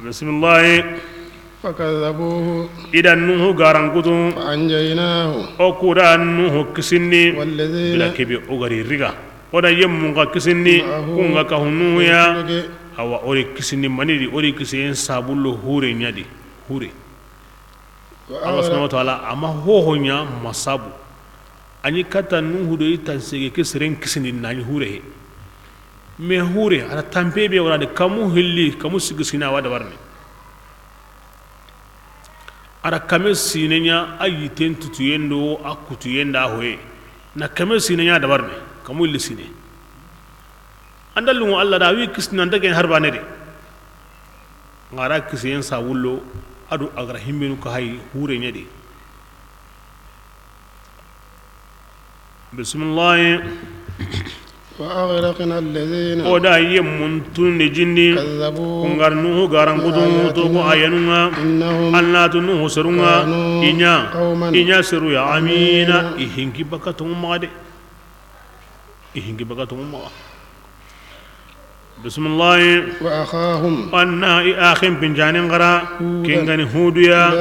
A: bismillah
B: فكذبوه
A: إذا نوح غارنكوتو
B: فأنجيناه
A: أكورا نوح كسني
B: والذين
A: بلا كبي أغري ريغا ودا يمونغا كسني كونغا كهنويا أو أوري كسني منيدي أوري كسين سابولو هوري نيادي هوري الله سبحانه وتعالى أما هو نيا مسابو أني كتا نوح دو يتنسيغي كسرين كسني ناني هوري مي هوري على تنبيبي ولا دي كمو هلي كمو سيغسينا وادا برني ara kame sinenya ayi tentu tuyendo akutuyenda hoye na kame sinenya dabarne kamu lisine andalungu alla da wi kisna ndage harbane de ngara kisiyen sa wullo adu agra himbenu ko hay hure nyade bismillah
B: وأغرقنا الذين
A: oda yemun tunni jinni
B: كذبوا
A: kungarnu garan kudu to ko ayanunga
B: إنهم
A: Allah tunu husrunga inya
B: قوما
A: siru ya amina ihingi bakatum made ihingi bakatum ma bismillah
B: وأخاهم
A: anna akhin bin janin gara kengani huduya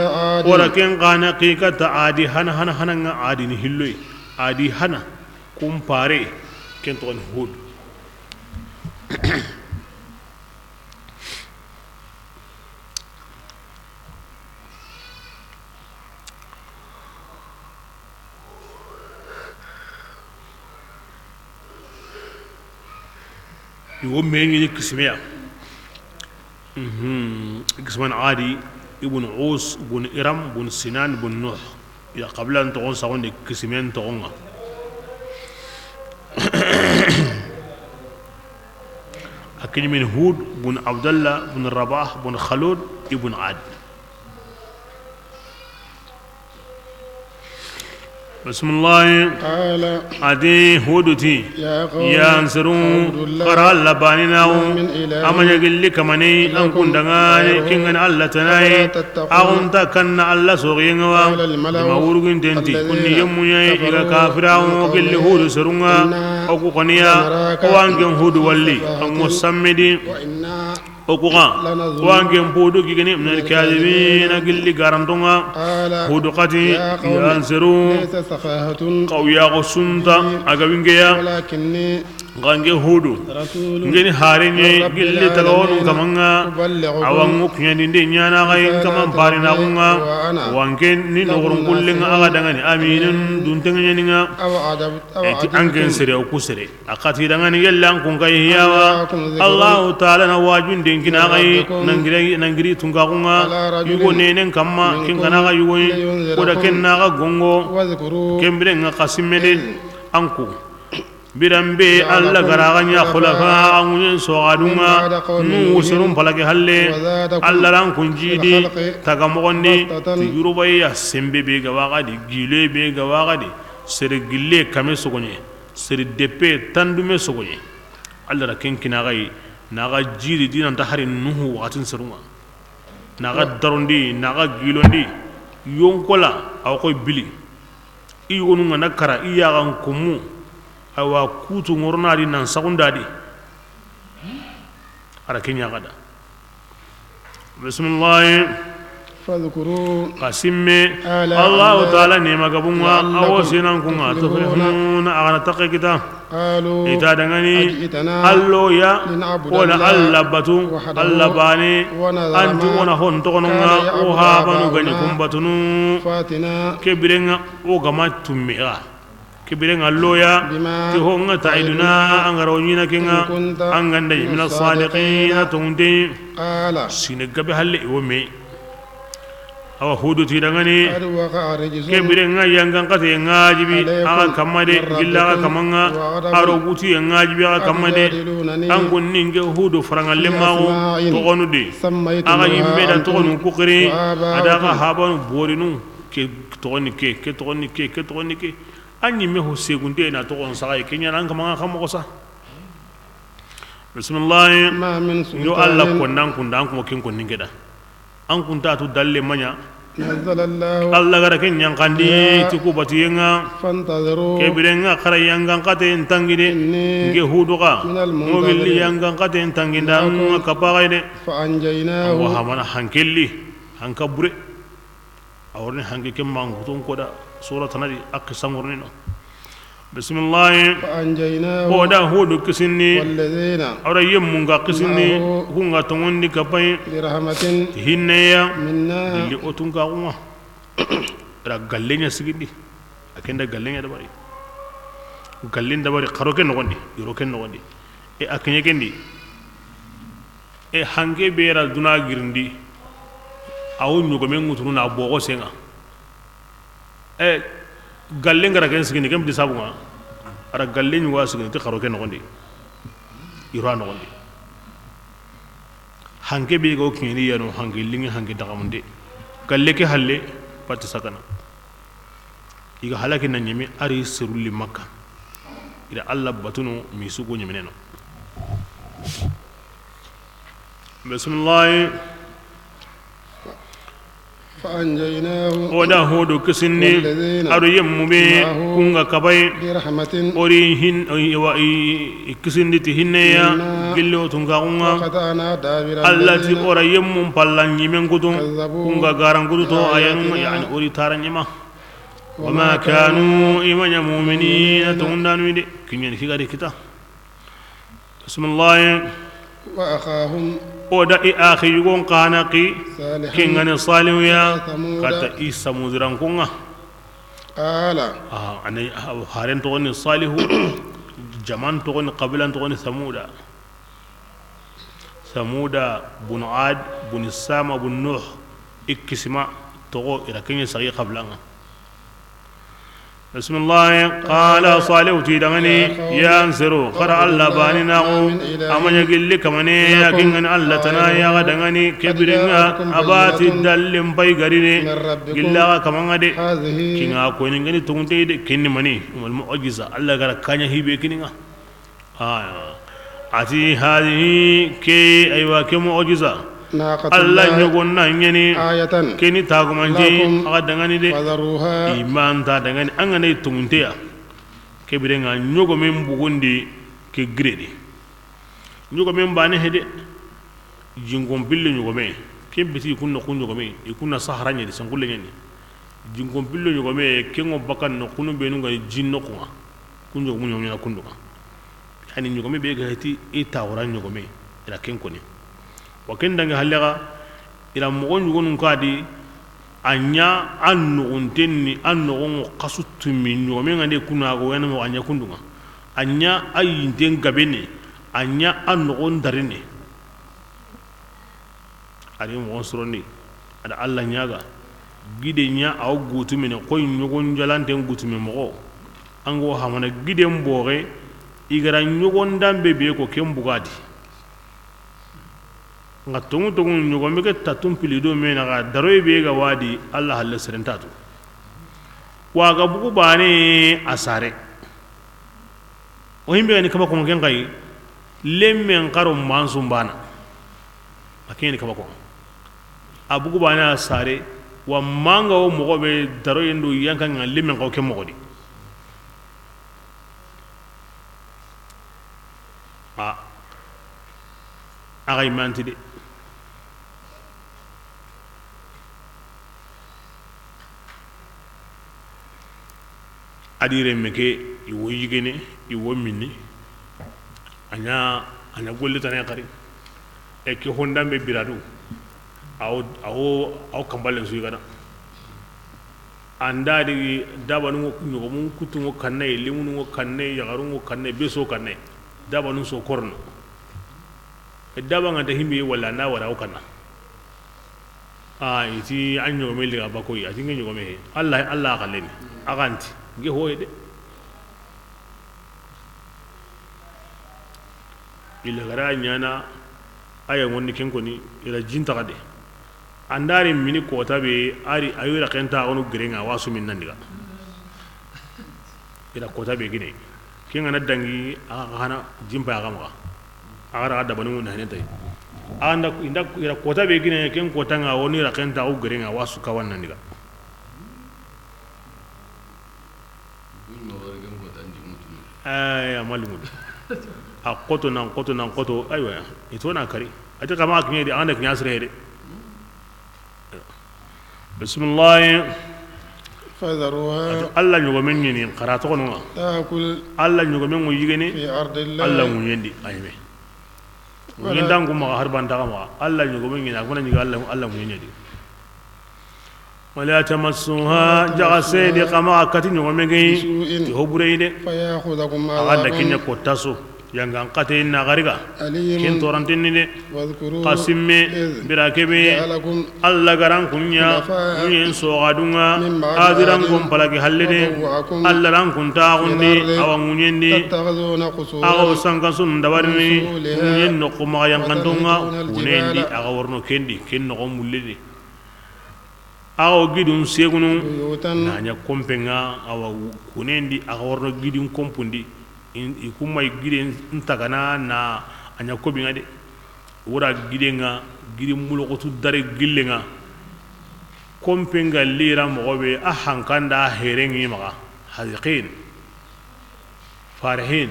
A: ora ken qana qiqata adi hana adi ni hilloy adi hana kumpare ken to hud يقوم مين يكسميا قسمان عادي ابن عوس بن إرم بن سنان بن نوح يا قبل أن تقول سوون كسمين تقولنا أكيد من هود بن عبد الله بن رباح بن خلود ابن عاد بسم الله
B: قال
A: عدي هودتي يا انصرون قرا لباننا اما يقول لك مني ان كن دغاني كين الله تناي اون تكن الله سوغينوا ما ورغين تنتي كن يمني الى كافراو قل هود سرونغا او كونيا وانغن هود ولي مسمدي okuga wangen bodo gigene min alkadibin gilli garantonga hudu qati yansiru qawiya qosunta aga wingeya gange hudu ngeni harenye gilli tagawonu kamanga awangu kyandi de nyana gay kaman parina kunga wangen ni nogurun kullenga aga dangani aminun duntengnya ninga eti angen sere okusere akati dangani yellan kun kay hiyawa allah taala na wajun kina gai nangiri tunga kunga yugo nenen kamma kin kana ga yugo koda kenna ga gongo kembere nga qasimede anku birambe alla garaganya khulafa amun so adunga nu usurum palage halle alla ran kunjidi tagamondi yurubai ya sembe be ga waga di gile be ga waga di sere gille kame sogonye sere depe tandume sogonye alla ra ken kina gai naga jiri dinan ta hari nuhu watin serunga naga darondi naga gilondi yonkola aw koy bili i wonu nga nakara i yagan kumu awa kutu ngorna di nan sagunda di ara kenya gada bismillah
B: فاذكروا
A: قسم الله تعالى نعم غبونغا او سينان كونغا تفهمون اغنا تقيكتا
B: قالوا
A: ايتا دغني الله يا ولا الله باتو الله باني انت وانا هون تغنوغا او هابانو غني كومباتونو
B: فاتنا
A: كبرنا او غما توميغا كبرنا الله يا تهونغا تعيدنا انغروينا كينغا انغندي من الصادقين تونتي
B: قال
A: سينغبي حل ومي awa hudu ti dangani kebire nga yangan kate ngajibi aga kamade gilla aga kamanga aro buti ngajibi aga kamade angon ninge hudu farangalle mago to gonu de aga yimmeda to gonu kukri adaga habanu borinu ke to gonni ke to gonni ke to gonni ke anyi me ho segunde na to gon sagai kenya nan kamanga kamako sa bismillah yo alla ko nan kun dan ko kin kon ningeda an kunta tu dalle manya Allah gara ken yang kandi ti ku batiyenga
B: فانتظروا
A: kebirenga khara yangan kate tangide nge huduga mo billi yangan kate tanginda kapagaide
B: فأنجيناه
A: wa hamana hankelli hankabure awrni hanke kemman gutun koda surata nadi akisangurni no bismillah
B: فأنجيناه
A: boda hudu kisinni
B: والذين
A: awra yemmunga kisinni hunga tongondi kapay
B: برحمة
A: hinneya
B: منا
A: li otunga kuma ra gallenya sigidi akenda gallenya da bari gallin da bari karo ken nogondi yoro ken nogondi e akenye kendi e hange bera duna girndi awu nyugo men ngutunu na bogo senga e gallenga ra ken sigini kem disabunga ara gallenyu wa sigini ti karo ken nogondi yoro nogondi hange be go kini yano hange lingi hange dagamunde galle ke halle pati sakana iga halaki na nyemi ari siruli makka ida alla batuno mi sugo nyemeneno bismillah
B: فأنجيناه
A: oda hodo kisinni ado yemmu be kunga kabay
B: برحمة
A: orihin wa kisindi ti hinneya gillo tunga kunga
B: وقطعنا دابر
A: allati
B: الذين
A: ora yemmu pallan nyimen kutum kunga garan kutu to ayanu yani ori taranyima وما كانوا إيمان مؤمنين تغندانوا دي كنين كي غادي كتا بسم الله
B: وأخاهم
A: ودا أخي يقول قانقي
B: صالحا
A: كنغني صالح يا
B: ثمود
A: كتا إيسا مزران كونغا
B: قال
A: أنا هارين تغني صالح جمان تغني قبلا تغني ثمود بن عاد بن السام بن نوح إكسما تغو إلى كنيا سغي قبلنا بسم الله قال صالح تيدغني يا انسرو قرأ الله باننا أما يقول لك مني يكن الله تنايا غدغني كبرنا أبات الدلم بيغريني قل كمان غدي كنا كوني غني تونتي كني مني والمعجزة الله قال كانيا هي بكنينا أتي هذه كي أيوا كمعجزة الله يقول نانيني كني تاغمانجي أغدغني دي
B: فذروها
A: iman ta dangane an ga nay tungunteya ke bire nga nyogo men bugundi ke gredi nyogo men bane hede jingom billo nyogo men ke biti kunno kunno men ikunna sahara nyedi sangulle nyeni jingom billo nyogo men ke ngo bakan no kunu be no ga jinno ko kunjo mun nyona kundu ka hani nyogo men be ga heti ita wora nyogo men ila ken koni wa ken danga halega ila mo nyogo nun kadi anya annuguntenni annugun qasutu min yomen ande kunago yana mo anya kundunga anya ayinten gabene anya annugun darine ari mo sorondi ada alla nyaga gide nya aw gutu min ko nyogon jalanten gutu min mo ango hamana gide mbore igara nyogon dambe be ko kembugadi nga tongu nyugo mege tatum pilido mena ga daroy be ga wadi Allah halle serentatu waga bugu bane asare o himbe ni kaba ko ngen kai lemmen karo mansum bana akeni kaba ko abugu bane asare wa manga o mo be daroy ndu yanka nga lemmen ko ke mo di agay mantide adire meke iwo yigene iwo minni anya golle tane qari e ke hondambe biradu aw kambalen su yigana andadi dabanu nyugo mun kutungo kanne limunu kanne yagarungo kanne beso kanne dabanu so korno daba nga himbe wala na wara ukana iti anyo meli ga bakoy ati ngi me Allah khaleni aganti ngi hoyde ila gara nyana aya wonni ken koni ila jinta gade andari mini ko tabe ari ayura kenta onu grenga wasu min nandiga ila ko tabe gine kinga na dangi hana jimpa ga ma agara ada banu na ne tay anda inda ira kota be gine ken kota nga woni ra kenta u grenga wasu ka wannan diga ay amalu a koto nan koto aywa ito na kari ata kama kinye di anda kinya sire de bismillah
B: فذروها
A: الله نيغو من ني قراتو كنوا
B: تاكل
A: الله نيغو من يغني
B: في أرض الله
A: الله مو يندي ايمه ngin dangu ma harban daga ma Allah nyugo min ngina kuna nyiga Allah mu nyedi wala tamassuha jagasedi qama akati nyugo min ngi hobureide
B: فياخذكم
A: aganda kinya ko taso yanga qate na gariga kin torantinni de
B: واذكروا
A: qasimme birakebe
B: جعلكم
A: Allah garan kunya nyen so gadunga adiran kum palagi hallede Allah ran kun ta gundi awan nyendi
B: تتخذون قصورا
A: ago sanga sun dabarni nyen no kuma yang kandunga unendi aga warno kendi ken no mullede ago gidun segunu
B: بيوتا
A: nanya kompenga awa unendi aga warno gidun kompundi ikumay giden ntagana na anya ko binga de wura gidenga gidin mulokotu dare gillenga kompenga lira mogobe ahankanda herengi maga haziqin farihin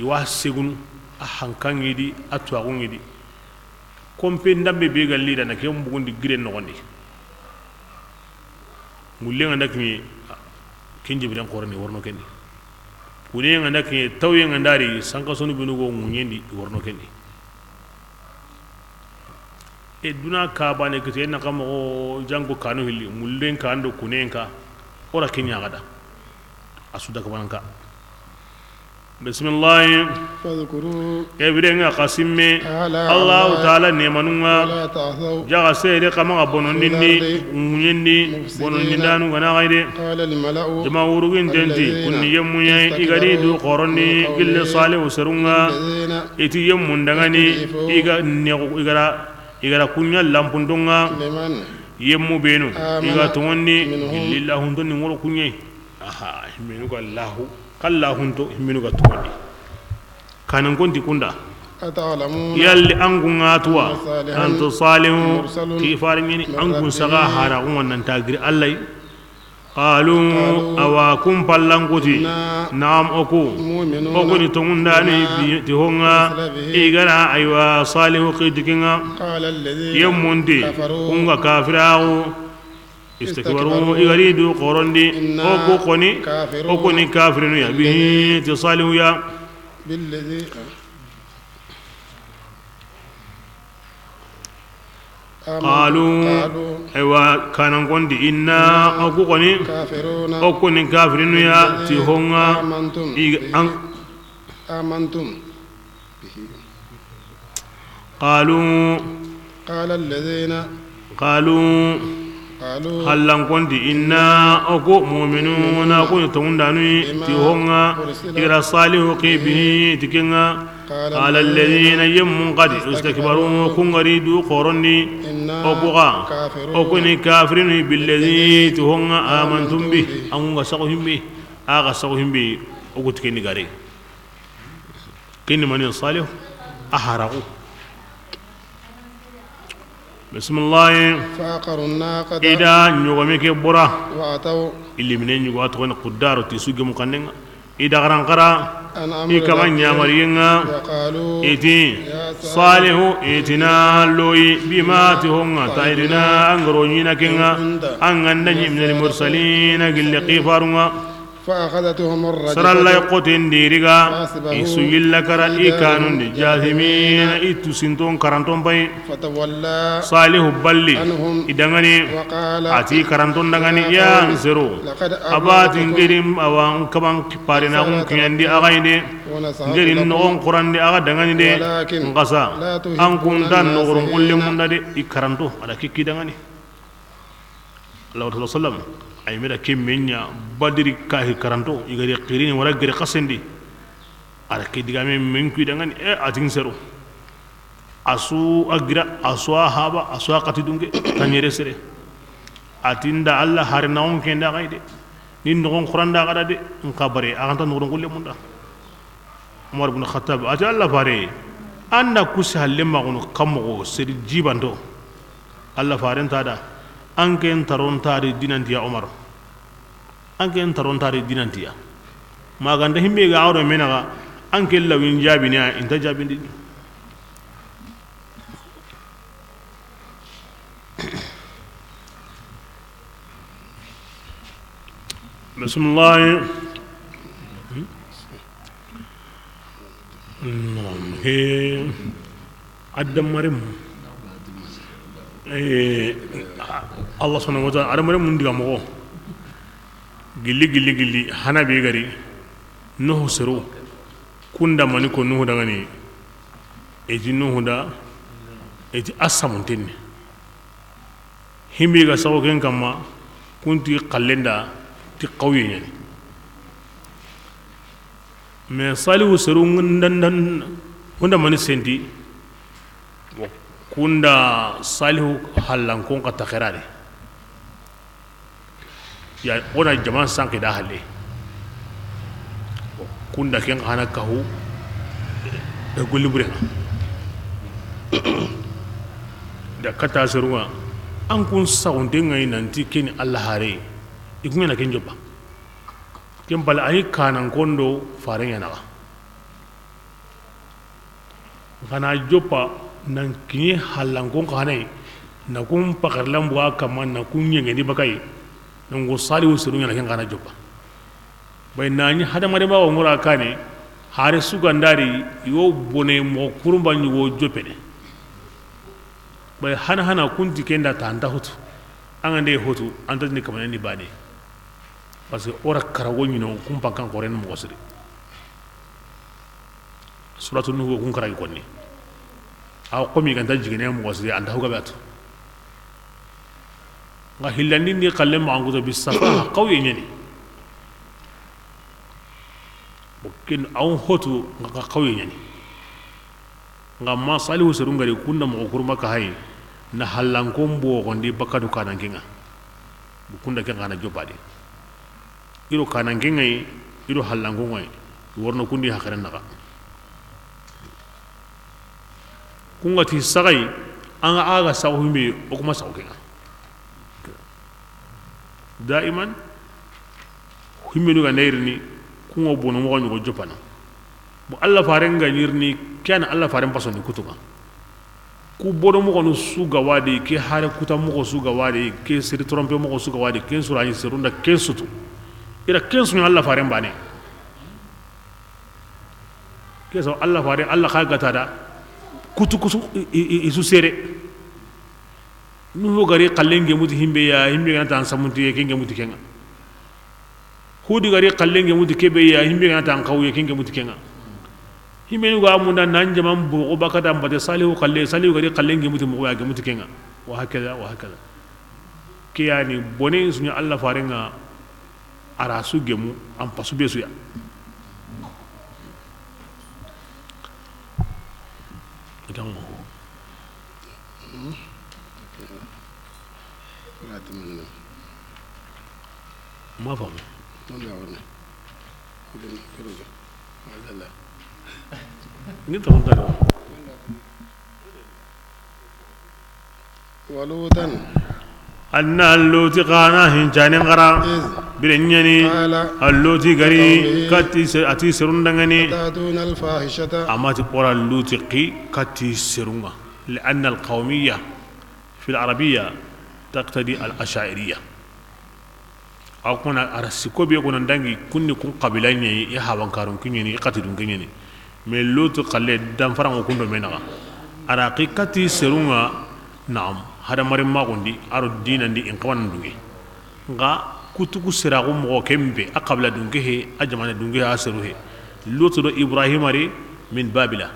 A: iwa segun ahankangi di atwagungi di kompen dambe be galira na kem bugundi giden nogondi mullenga ndakmi ken jibiren qorni worno kendi kuni nganda ke tawye ngandari sanka sonu binugo munyendi worno kendi e duna ka bane kete na kamo jango kanu hilli mullen ka ando kunenka ora kenya gada asuda ka banka bismillah
B: فاذكروا
A: ebirenga qasimme
B: آلاء
A: allah
B: الله
A: taala nemanunga
B: ولا تعثوا
A: jaga sere kama bonondindi munyendi bonondindanu gana gaide
B: قال الملأ
A: jama urugin tenti kunni yemmunya igari du qoroni gille sale userunga
B: الذين
A: iti yemmundangani igara kunya lampundunga
B: لمن
A: yemmu benu iga tongonni
B: minhum.
A: lillahu tonni ngoro kunye aha himenu ko allah kallahu to himenu ga tongonni kanan konti kunda
B: أتعلمون
A: yalli angunga tuwa
B: salihan
A: antu salihu
B: mursalun
A: kifarini
B: min
A: angun saga
B: rabbih.
A: hara wannan tagiri allah qalu awakum pallanguti
B: إنا
A: naam oku
B: مؤمنون
A: okuni tongundani
B: بما
A: ti honga
B: مثل به.
A: igara aywa salihu qidikinga
B: قال الذين
A: yemmundi
B: كفروا
A: kunga kafiragu istakbaru igaridu qorondi
B: إنا
A: oku qoni
B: كافرون
A: okuni kafirinu ya bihi ti salihu ya
B: بالذي
A: qalu aywa kanan gondi inna oku qoni
B: كافرون
A: okuni kafirinu ya ti honga
B: آمنتم آمنتم
A: qalu
B: قال الذين
A: qalu
B: قالوا
A: hallan kondi inna oku mu'minuna kun tongundanu ti honga ira salihu qibihi tikinga qala alladhina yammun qad istakbaru kun garidu qorondi oku ga oku ni kafirin billadhi ti honga amantum bi anga saquhum bi aga saquhum bi oku tikini gari kinni man salihu aharaku bismillah
B: فعقروا الناقة
A: ida ñogome ke bora
B: وأتوا
A: illi mine ñugo a togone kuddaro ti sugge mu kandenga ida garankara
B: عن
A: i
B: أمر
A: kama
B: ربهم
A: ñamariyenga
B: وقالوا
A: iti
B: يا
A: salihu itina loyi bima ti honga tayidina angaro ñina kenga an ganda ñimneni mursalina gille qifarunga
B: فأخذتهم الرجفة
A: sarallay qoten diriga i suyilla kara i kanundi jathimina i tusinton karanton pay
B: فتولى
A: salihu balli
B: عنهم
A: idangani
B: وقال
A: ati karanton dangani ya zero
B: لقد
A: abati
B: أبلغتكم
A: ngirim awan kaban parina kun kiyandi agayde
B: ونصحت
A: ngirin
B: لكم
A: nogon qurandi aga dangani de
B: ولكن
A: ngasa
B: لا تحبون
A: an kun dan nogorun
B: الناصحين.
A: kulle munda de i karanto ada kikki dangani Allah sallam ay meda kemmenya badiri kahi karanto igari qirini wala gari qasendi ada ke digame men ku dangani e atin sero asu agira aswa haba aswa qatidunge tanyere sere atinda Allah har nawon kenda gayde nin nogon quranda gada de nkabare aganta nogon kulle munda Umar ibn Khattab ati Allah fare anda kusi halle magono kammo seri jibando Allah fare tada anke taron tari dinantiya Umar anke taron tari dinantiya maganda himbe ga awro menaga anke lawin jabini inta jabindi bismillah he adam marim Allah subhanahu wa ta'ala adam marim mundiga mo gilli hana be gari nuhu siru kunda mani ko nuhu daga ni eji nuhu da eji asamuntin himbi ga sawo ken kama kunti qallenda ti qawye ni me salihu siru ndandan kunda mani senti kunda salihu hallan kon ka takhirade ya ona jaman sanke da halle kunda ken hana kahu e golli bure da kata sirwa an kun saunde ngai nanti ken Allah hare ikunya na ken joba ken bal ay kanan kondo faren yana kana jopa nan kinye halan kon kanai na kun pakarlan buwa kaman na kun yenge ni bakai ngo salihu sirun yana ken kana jopa bay nani hada mare ba ngura kane hare sugandari yo bone mo kurumba nyugo jopene bay hana kunti kenda tanda hutu angande hutu anta ni kamane ni bani parce que ora karago nyino kumpa kan ko ren mo siri suratul nuh kun karagi konni aw komi kan tajigene mo siri anda huga batu nga hillandi ni kallem ma ngudo bis safa qawi nyani bukin aw hotu nga qawi nyani nga ma salihu serungari kunna mo kurma ka hay na halankom bo gondi bakadu kanan kinga bukunda ke ngana jobade iro kanan kinga iro halango ngoy worno kundi hakran naka kunga ti sagai anga aga sawhimbe o kuma sawkenga daiman himbe nuga neyrni kungo bono mo nyugo jopana bo alla farenga nyirni kana alla faren pasoni kutuga ku bono mo kono suga wadi ke hare kuta mo ko suga wadi ke siri trompe mo ko suga wadi ke surani serunda ke sutu ira ke sunu alla faren bane ke so alla faren alla khaga tada kutu isu sere nu gari kallenge muti himbe ya himbe ngata an samunti ke ngemuti kenga hudi gari kallenge muti kebe ya himbe ngata an kawye ke ngemuti kenga himbe nu ga munda nan jaman bu ko bakata mbade salihu gari kallenge muti mo ya gemuti kenga wa hakaza ke yani bone sunya alla farenga ara su gemu am pasu besu ya idan ما فهم
B: ولوطا
A: أن اللوتي قانا هنجاني غرا برنيني اللوتي غري كاتي أتي سرندغني
B: تأتون الفاحشة
A: أما تقول اللوتي قي كاتي سرنغ لأن القومية في العربية تقتضي الأشاعرية أو كنا أرسكو بيكون عندنا كوني كون قبيلاني يهابن كارون كنيني قتدون كنيني من لوت قلة دم فرعون كوندو منها أراقي كاتي سرونغا نعم هذا مريم ما قندي أرو الدين عندي إنقوان دونجي غا كتوكو سراغو مغو كمبي أقبل دونجي أجمعنا دونجي أسروه لوت دو إبراهيم ري من بابلا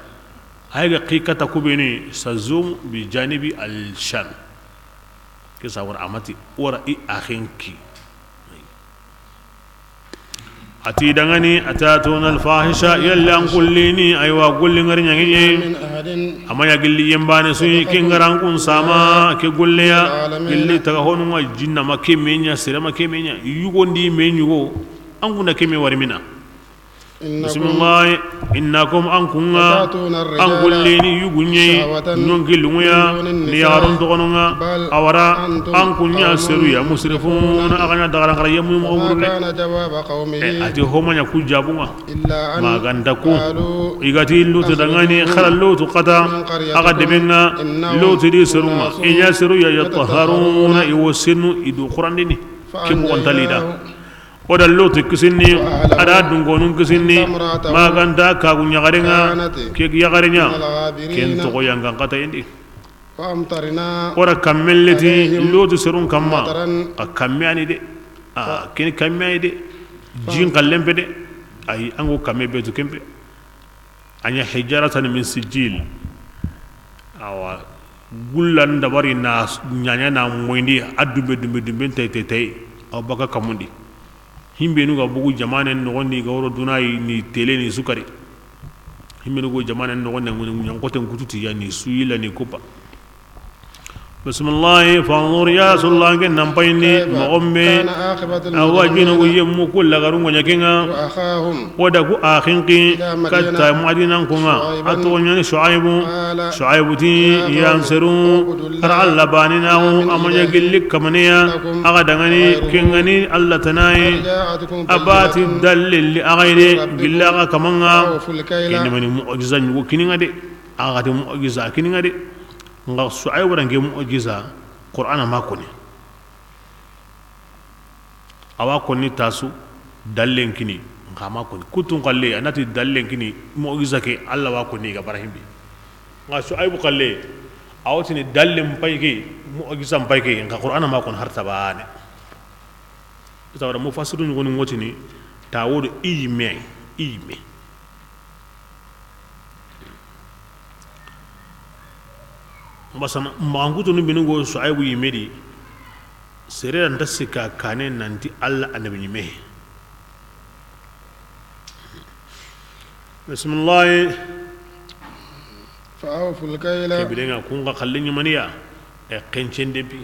A: هاي قي كتاكو بيني سزوم بجانب الشام كيسا ور أماتي ورا إي أخينكي أتي دعني أتاتون الفاحشة يلا نقوليني أيوا قولي غرين
B: من أحد
A: أما يقولي ينباني سوي كينغران كون ساما كيقولي قولي تغهون ما جنة ما كيمينيا سيرا ما كيمينيا يقول دي مين يقول أنكونا كيمي ورمينا بسم الله إنكم أنكونا أنقوليني يقولي نونكي لونيا نيارون تغنونا أورا أنكونا سيرويا مسرفون أغنى دغران غريا مغوري
B: كان جواب قومه
A: ati homa nya kujabuga
B: إلا أن
A: maganda ko
B: قالوا
A: igati lutu dangani khala lutu qata aga debenga lutu di serunga inya seru ya yataharuna iwasinu idu qurandini kibu ontalida oda lutu kisinni ada dungonun kisinni maganda ka gunya garenga ke yagarenya ken to ko yanga qata indi
B: وأمطرنا
A: ora kammelleti lutu serun kamma akammani de ken kammani de jin kallembe de ay ango kame betu kembe anya hijaratan min sijil awa gullan da bari na nyanya na moyndi dumbe tay aw baka kamundi himbe nu ga bugu jamanen no gondi ga woro dunay ni tele ni sukari himbe nu go jamanen no gondi ngun ko ten kututi ya ni suyila ni kupa بسم الله فانظر يا سلطان كنن بيني مغمي
B: كان عاقبة
A: أواجين ويمو كل غرون ونجكنا
B: وأخاهم
A: ودكو آخنكي كتا مدينة كما أتوني شعيب تي ينصرون رعال لباننا أما يقل لك كمنيا أغدغني كنغني الله تناي أباتي الدلل لأغيري قلغا كمانا إنما مؤجزا وكينينا دي أغاتي مؤجزا كينينا دي nga su'ay warange mu'jiza qur'ana ma koni awa koni tasu dallen kini ngama ko kutun qalle anati dallen kini mu'jiza ke Allah wa ko ni ga barahimbi nga Shu'aibu qalle awtini dallen payke mu'jiza payke nga qur'ana ma kon harta bane tawara mufassirun gonu ngotini tawudu ime basana mangutu ni binugo Shu'aibu yimedi sere anta sika kane nanti Allah annabi nyime bismillah
B: فأوفوا الكيل
A: kebirenga kunga khallinyi maniya e kencende bi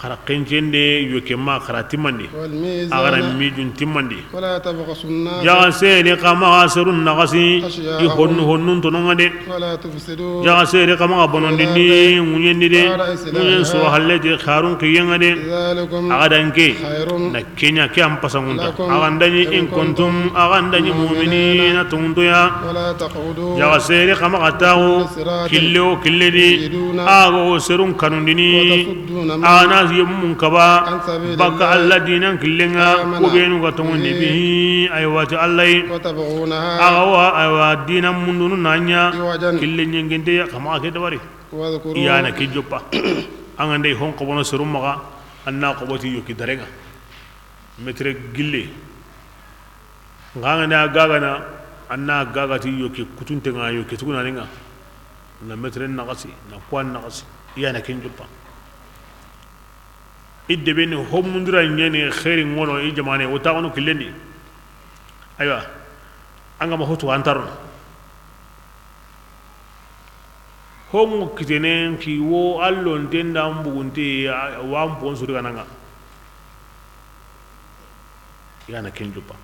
A: khara kencende yoke ma khara timandi agara
B: والميزان
A: mijun timandi
B: ولا تبخسوا الناس
A: jaga sere kama asrun nagasi i honnun tononga de
B: ولا تفسدوا
A: jaga sere kama bonondi ni munyendi de munyen so halle kharun kiyenga de
B: ذلكم
A: agadanke
B: خير
A: na kenya ke am pasangunta agandani in kuntum agandani mu'minina tunduya
B: ولا تقعدوا
A: jaga sere kama katahu killo killedi ago serun kanundini
B: وتصدون من
A: ana yemmun kaba baka Allah dinan killenga ko benu ga tongondi bihi aywati Allah
B: وتبغونها
A: agawa aywa dinan mundunu nanya
B: عوجا
A: killenye ngende ya kama ke dabari
B: واذكروا
A: iyana ke joppa angande hon ko bono serum maga anna ko boti yoki darenga metre gille nganga gagana anna gagati yoki kutunte nga yoki tuguna ninga na metre nagasi na kwan nagasi iyana ke joppa idde ben homundura nyene khairi ngono i jamane o tawono kilendi aywa anga ma hoto antarno homo kitenen ki wo allon tenda mbugunte wa mponso daga nanga yana kenjupa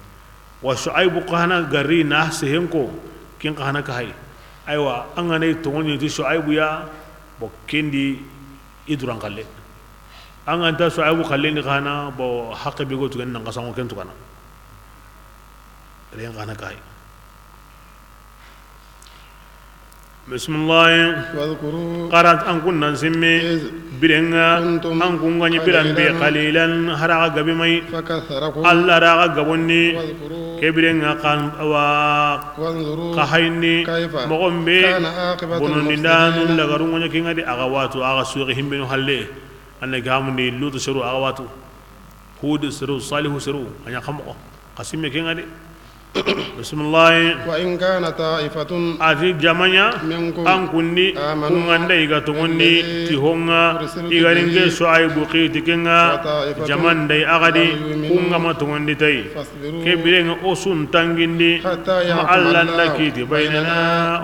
A: wa Shu'aibu qahana gari na sehenko kin qahana ka hay aywa anga ne to ngoni ti Shu'aibu ya bo kendi iduran kalle an anta Shu'aibu khalleni kana bo haqqi be gotu gan nga sango kentu kana ren kana kai bismillah
B: واذكروا
A: qarat an kunnan simme birenga an kunga ni birambe qalilan haraga gabi mai
B: فكثركم
A: alla raga gabonni
B: واذكروا
A: ke birenga kan wa
B: وانظروا
A: ka hayni
B: كيف
A: mogombe
B: كان عاقبة
A: bonon dindanu
B: المفسدين
A: lagaru ngonya kinga di agawatu aga suuqi himbenu halle anna gamundi lutu seru agawatu hud seru salihu seru anya khamo qasime kinga di bismillah
B: وإن كان طائفة
A: ati jamanya
B: منكم
A: an kunni
B: آمنوا
A: kunganda iga tongonni ti honga iga ringe Shu'aibu qiti kinga jaman dai agadi kunga ma tongondi tai
B: فاصبروا
A: ke birenga osun tangindi
B: حتى
A: ma
B: يحكم
A: Allah
B: الله
A: ndakiti bainana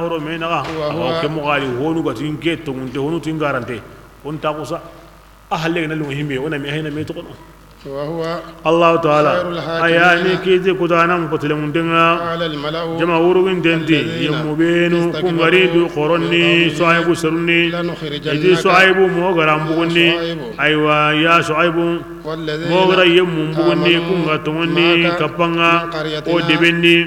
A: oro menaga aw ke mugali honu gatin ke tongonde honu tingarante on taqusa ahalle na lu himbe ona mi hayna me to kono
B: وهو
A: Allah ta'ala
B: خير الحاكمين
A: ayani kiti kutanam potelen denga
B: على الملأ
A: jama wurugin denti yemubenu kungari du qoronni Shu'aibu serunni idi
B: لنخرجنك
A: Shu'aibu mo garambugunni aywa ya Shu'aibu mo
B: والذين
A: gara yemumbugunni kunga tongonni kapanga o debenni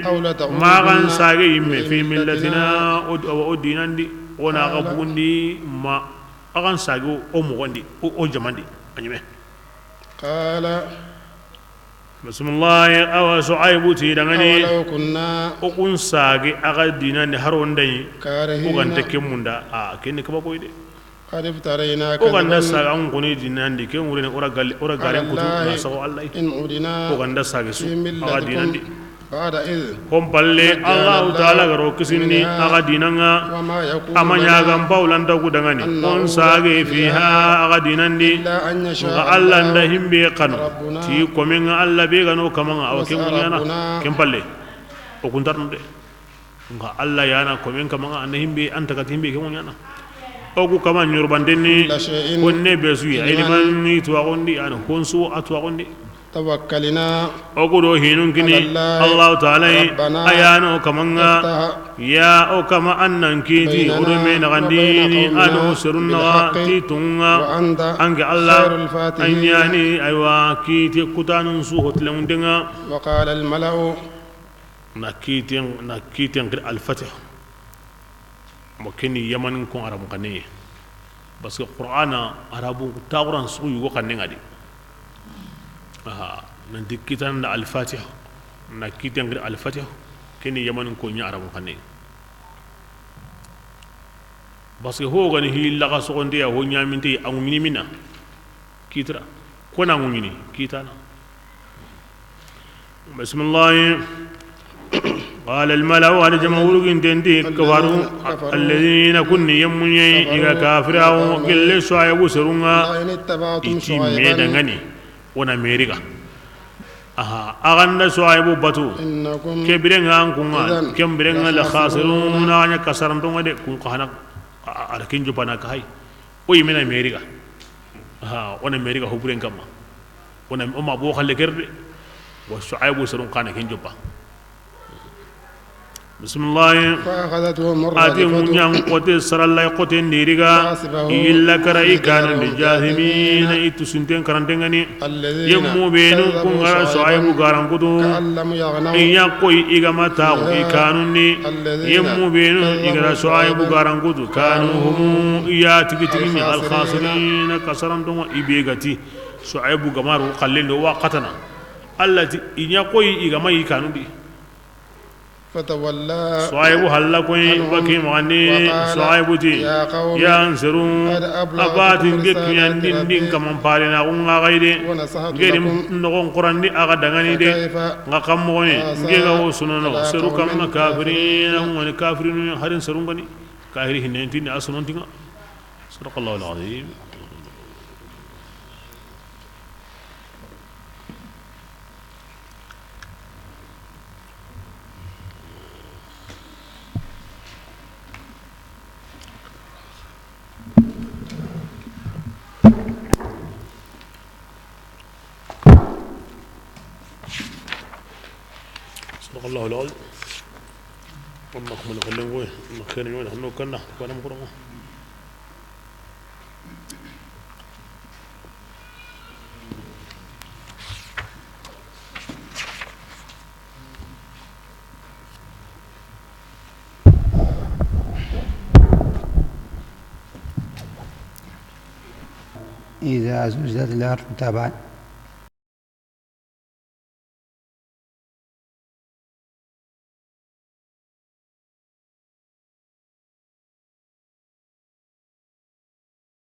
A: magan sage yimme fi millatina o dinandi ona ga bugundi ma agan sage o mogondi o jamandi anyime
B: قال
A: bismillah awa Shu'aibu ti dangani
B: أولو كنا
A: o kun sage aga dinandi haron dai o
B: كارهين
A: ganta kemunda a kenni kaba koyde
B: قد افترينا
A: o ganda
B: كذبا
A: saga an kuni dinandi ken wurene ora garen kutu na sago Allah
B: إن عدنا
A: o ganda sage su
B: في
A: aga dinandi
B: ملتكم بعد إذ
A: hon palle Allah ta'ala garo kisindi aga dinanga
B: وما يكون
A: amanya
B: لنا
A: gam paulan ta gudangani on sage fiha aga dinandi
B: إلا أن يشاء
A: ga Allah nda
B: الله
A: himbe kanu
B: ربنا
A: ti komen Allah be gano kamanga aw ken munyana
B: ربنا
A: ken palle o kuntarno de ga Allah yana komen kamanga anda himbe anta kat himbe ken munyana o ku kama nyurbandenni
B: كل شيء
A: wonne be suyi ilman ni tuwa gondi ana konsu atwa gondi
B: توكلنا
A: ogudo hinun kini Allah ta'ala ayano kamanga ya o kama annan kiti urume na gandini ado sirunna ti tunga
B: وأنت
A: ange
B: خير
A: Allah
B: الفاتحين
A: anyani aywa kiti kutanun su hotlen denga
B: وقال الملأ
A: nakiti al-fatih mokini yaman kon arabu kane parce que qur'ana arabu tawran su yugo kanne ngadi aha nanti kitan da al-fatiha na kiten al fatih kini yaman ko nya arabu khane parce que ho gani hi la ga sogonde ya ho nya minti an ngini mina kitra ko na ngini kitana bismillah قال الملأ على جمهور جندي كفروا الذين كن يمني إذا كافروا كل شعيب سرنا إتي ميدعني ونامريكا أغنى شعيب باتو كبرين عنكم كم برين لخاسرون أنا كسرن توما ده كون كهنا أركين جبنا كهاي وي من أمريكا ونامريكا هو برين كما ونام أما أبو خلكر وشعيب سرون كان كين جبا بسم الله
B: فأخذتهم
A: أتيهم نيان قوتي سر الله قوتي نيريغا إلا كرأي كان الجاثمين إتسنتين كرانتينغاني يمو بينهم كنغرا شعيب غارانكودو إيا قوي إيغاما تاو إيكانوني يمو بينهم إيغرا شعيب غارانكودو كانوا هم إيا تكتكين الخاسرين كسرانتون إبيغتي شعيب غمارو قلل وقتنا التي إيا قوي إيغاما إيكانوني
B: فتولى
A: صاحب هلا كوي بكي مغني صاحب تي يا انصروا ابات كيان دين كمان بارنا غون غايدي غير نغون قران دي اغا دغاني دي غكم موي غيغا وسنونو سرو كم كافرين ومن كافرين هرين سرون بني كاهري هننتين اسنون تيغا صدق الله العظيم الله العظيم والله من خلنا وين ما خير يوم نحن كنا مقرمه
C: إذا زلزلت الأرض تبعا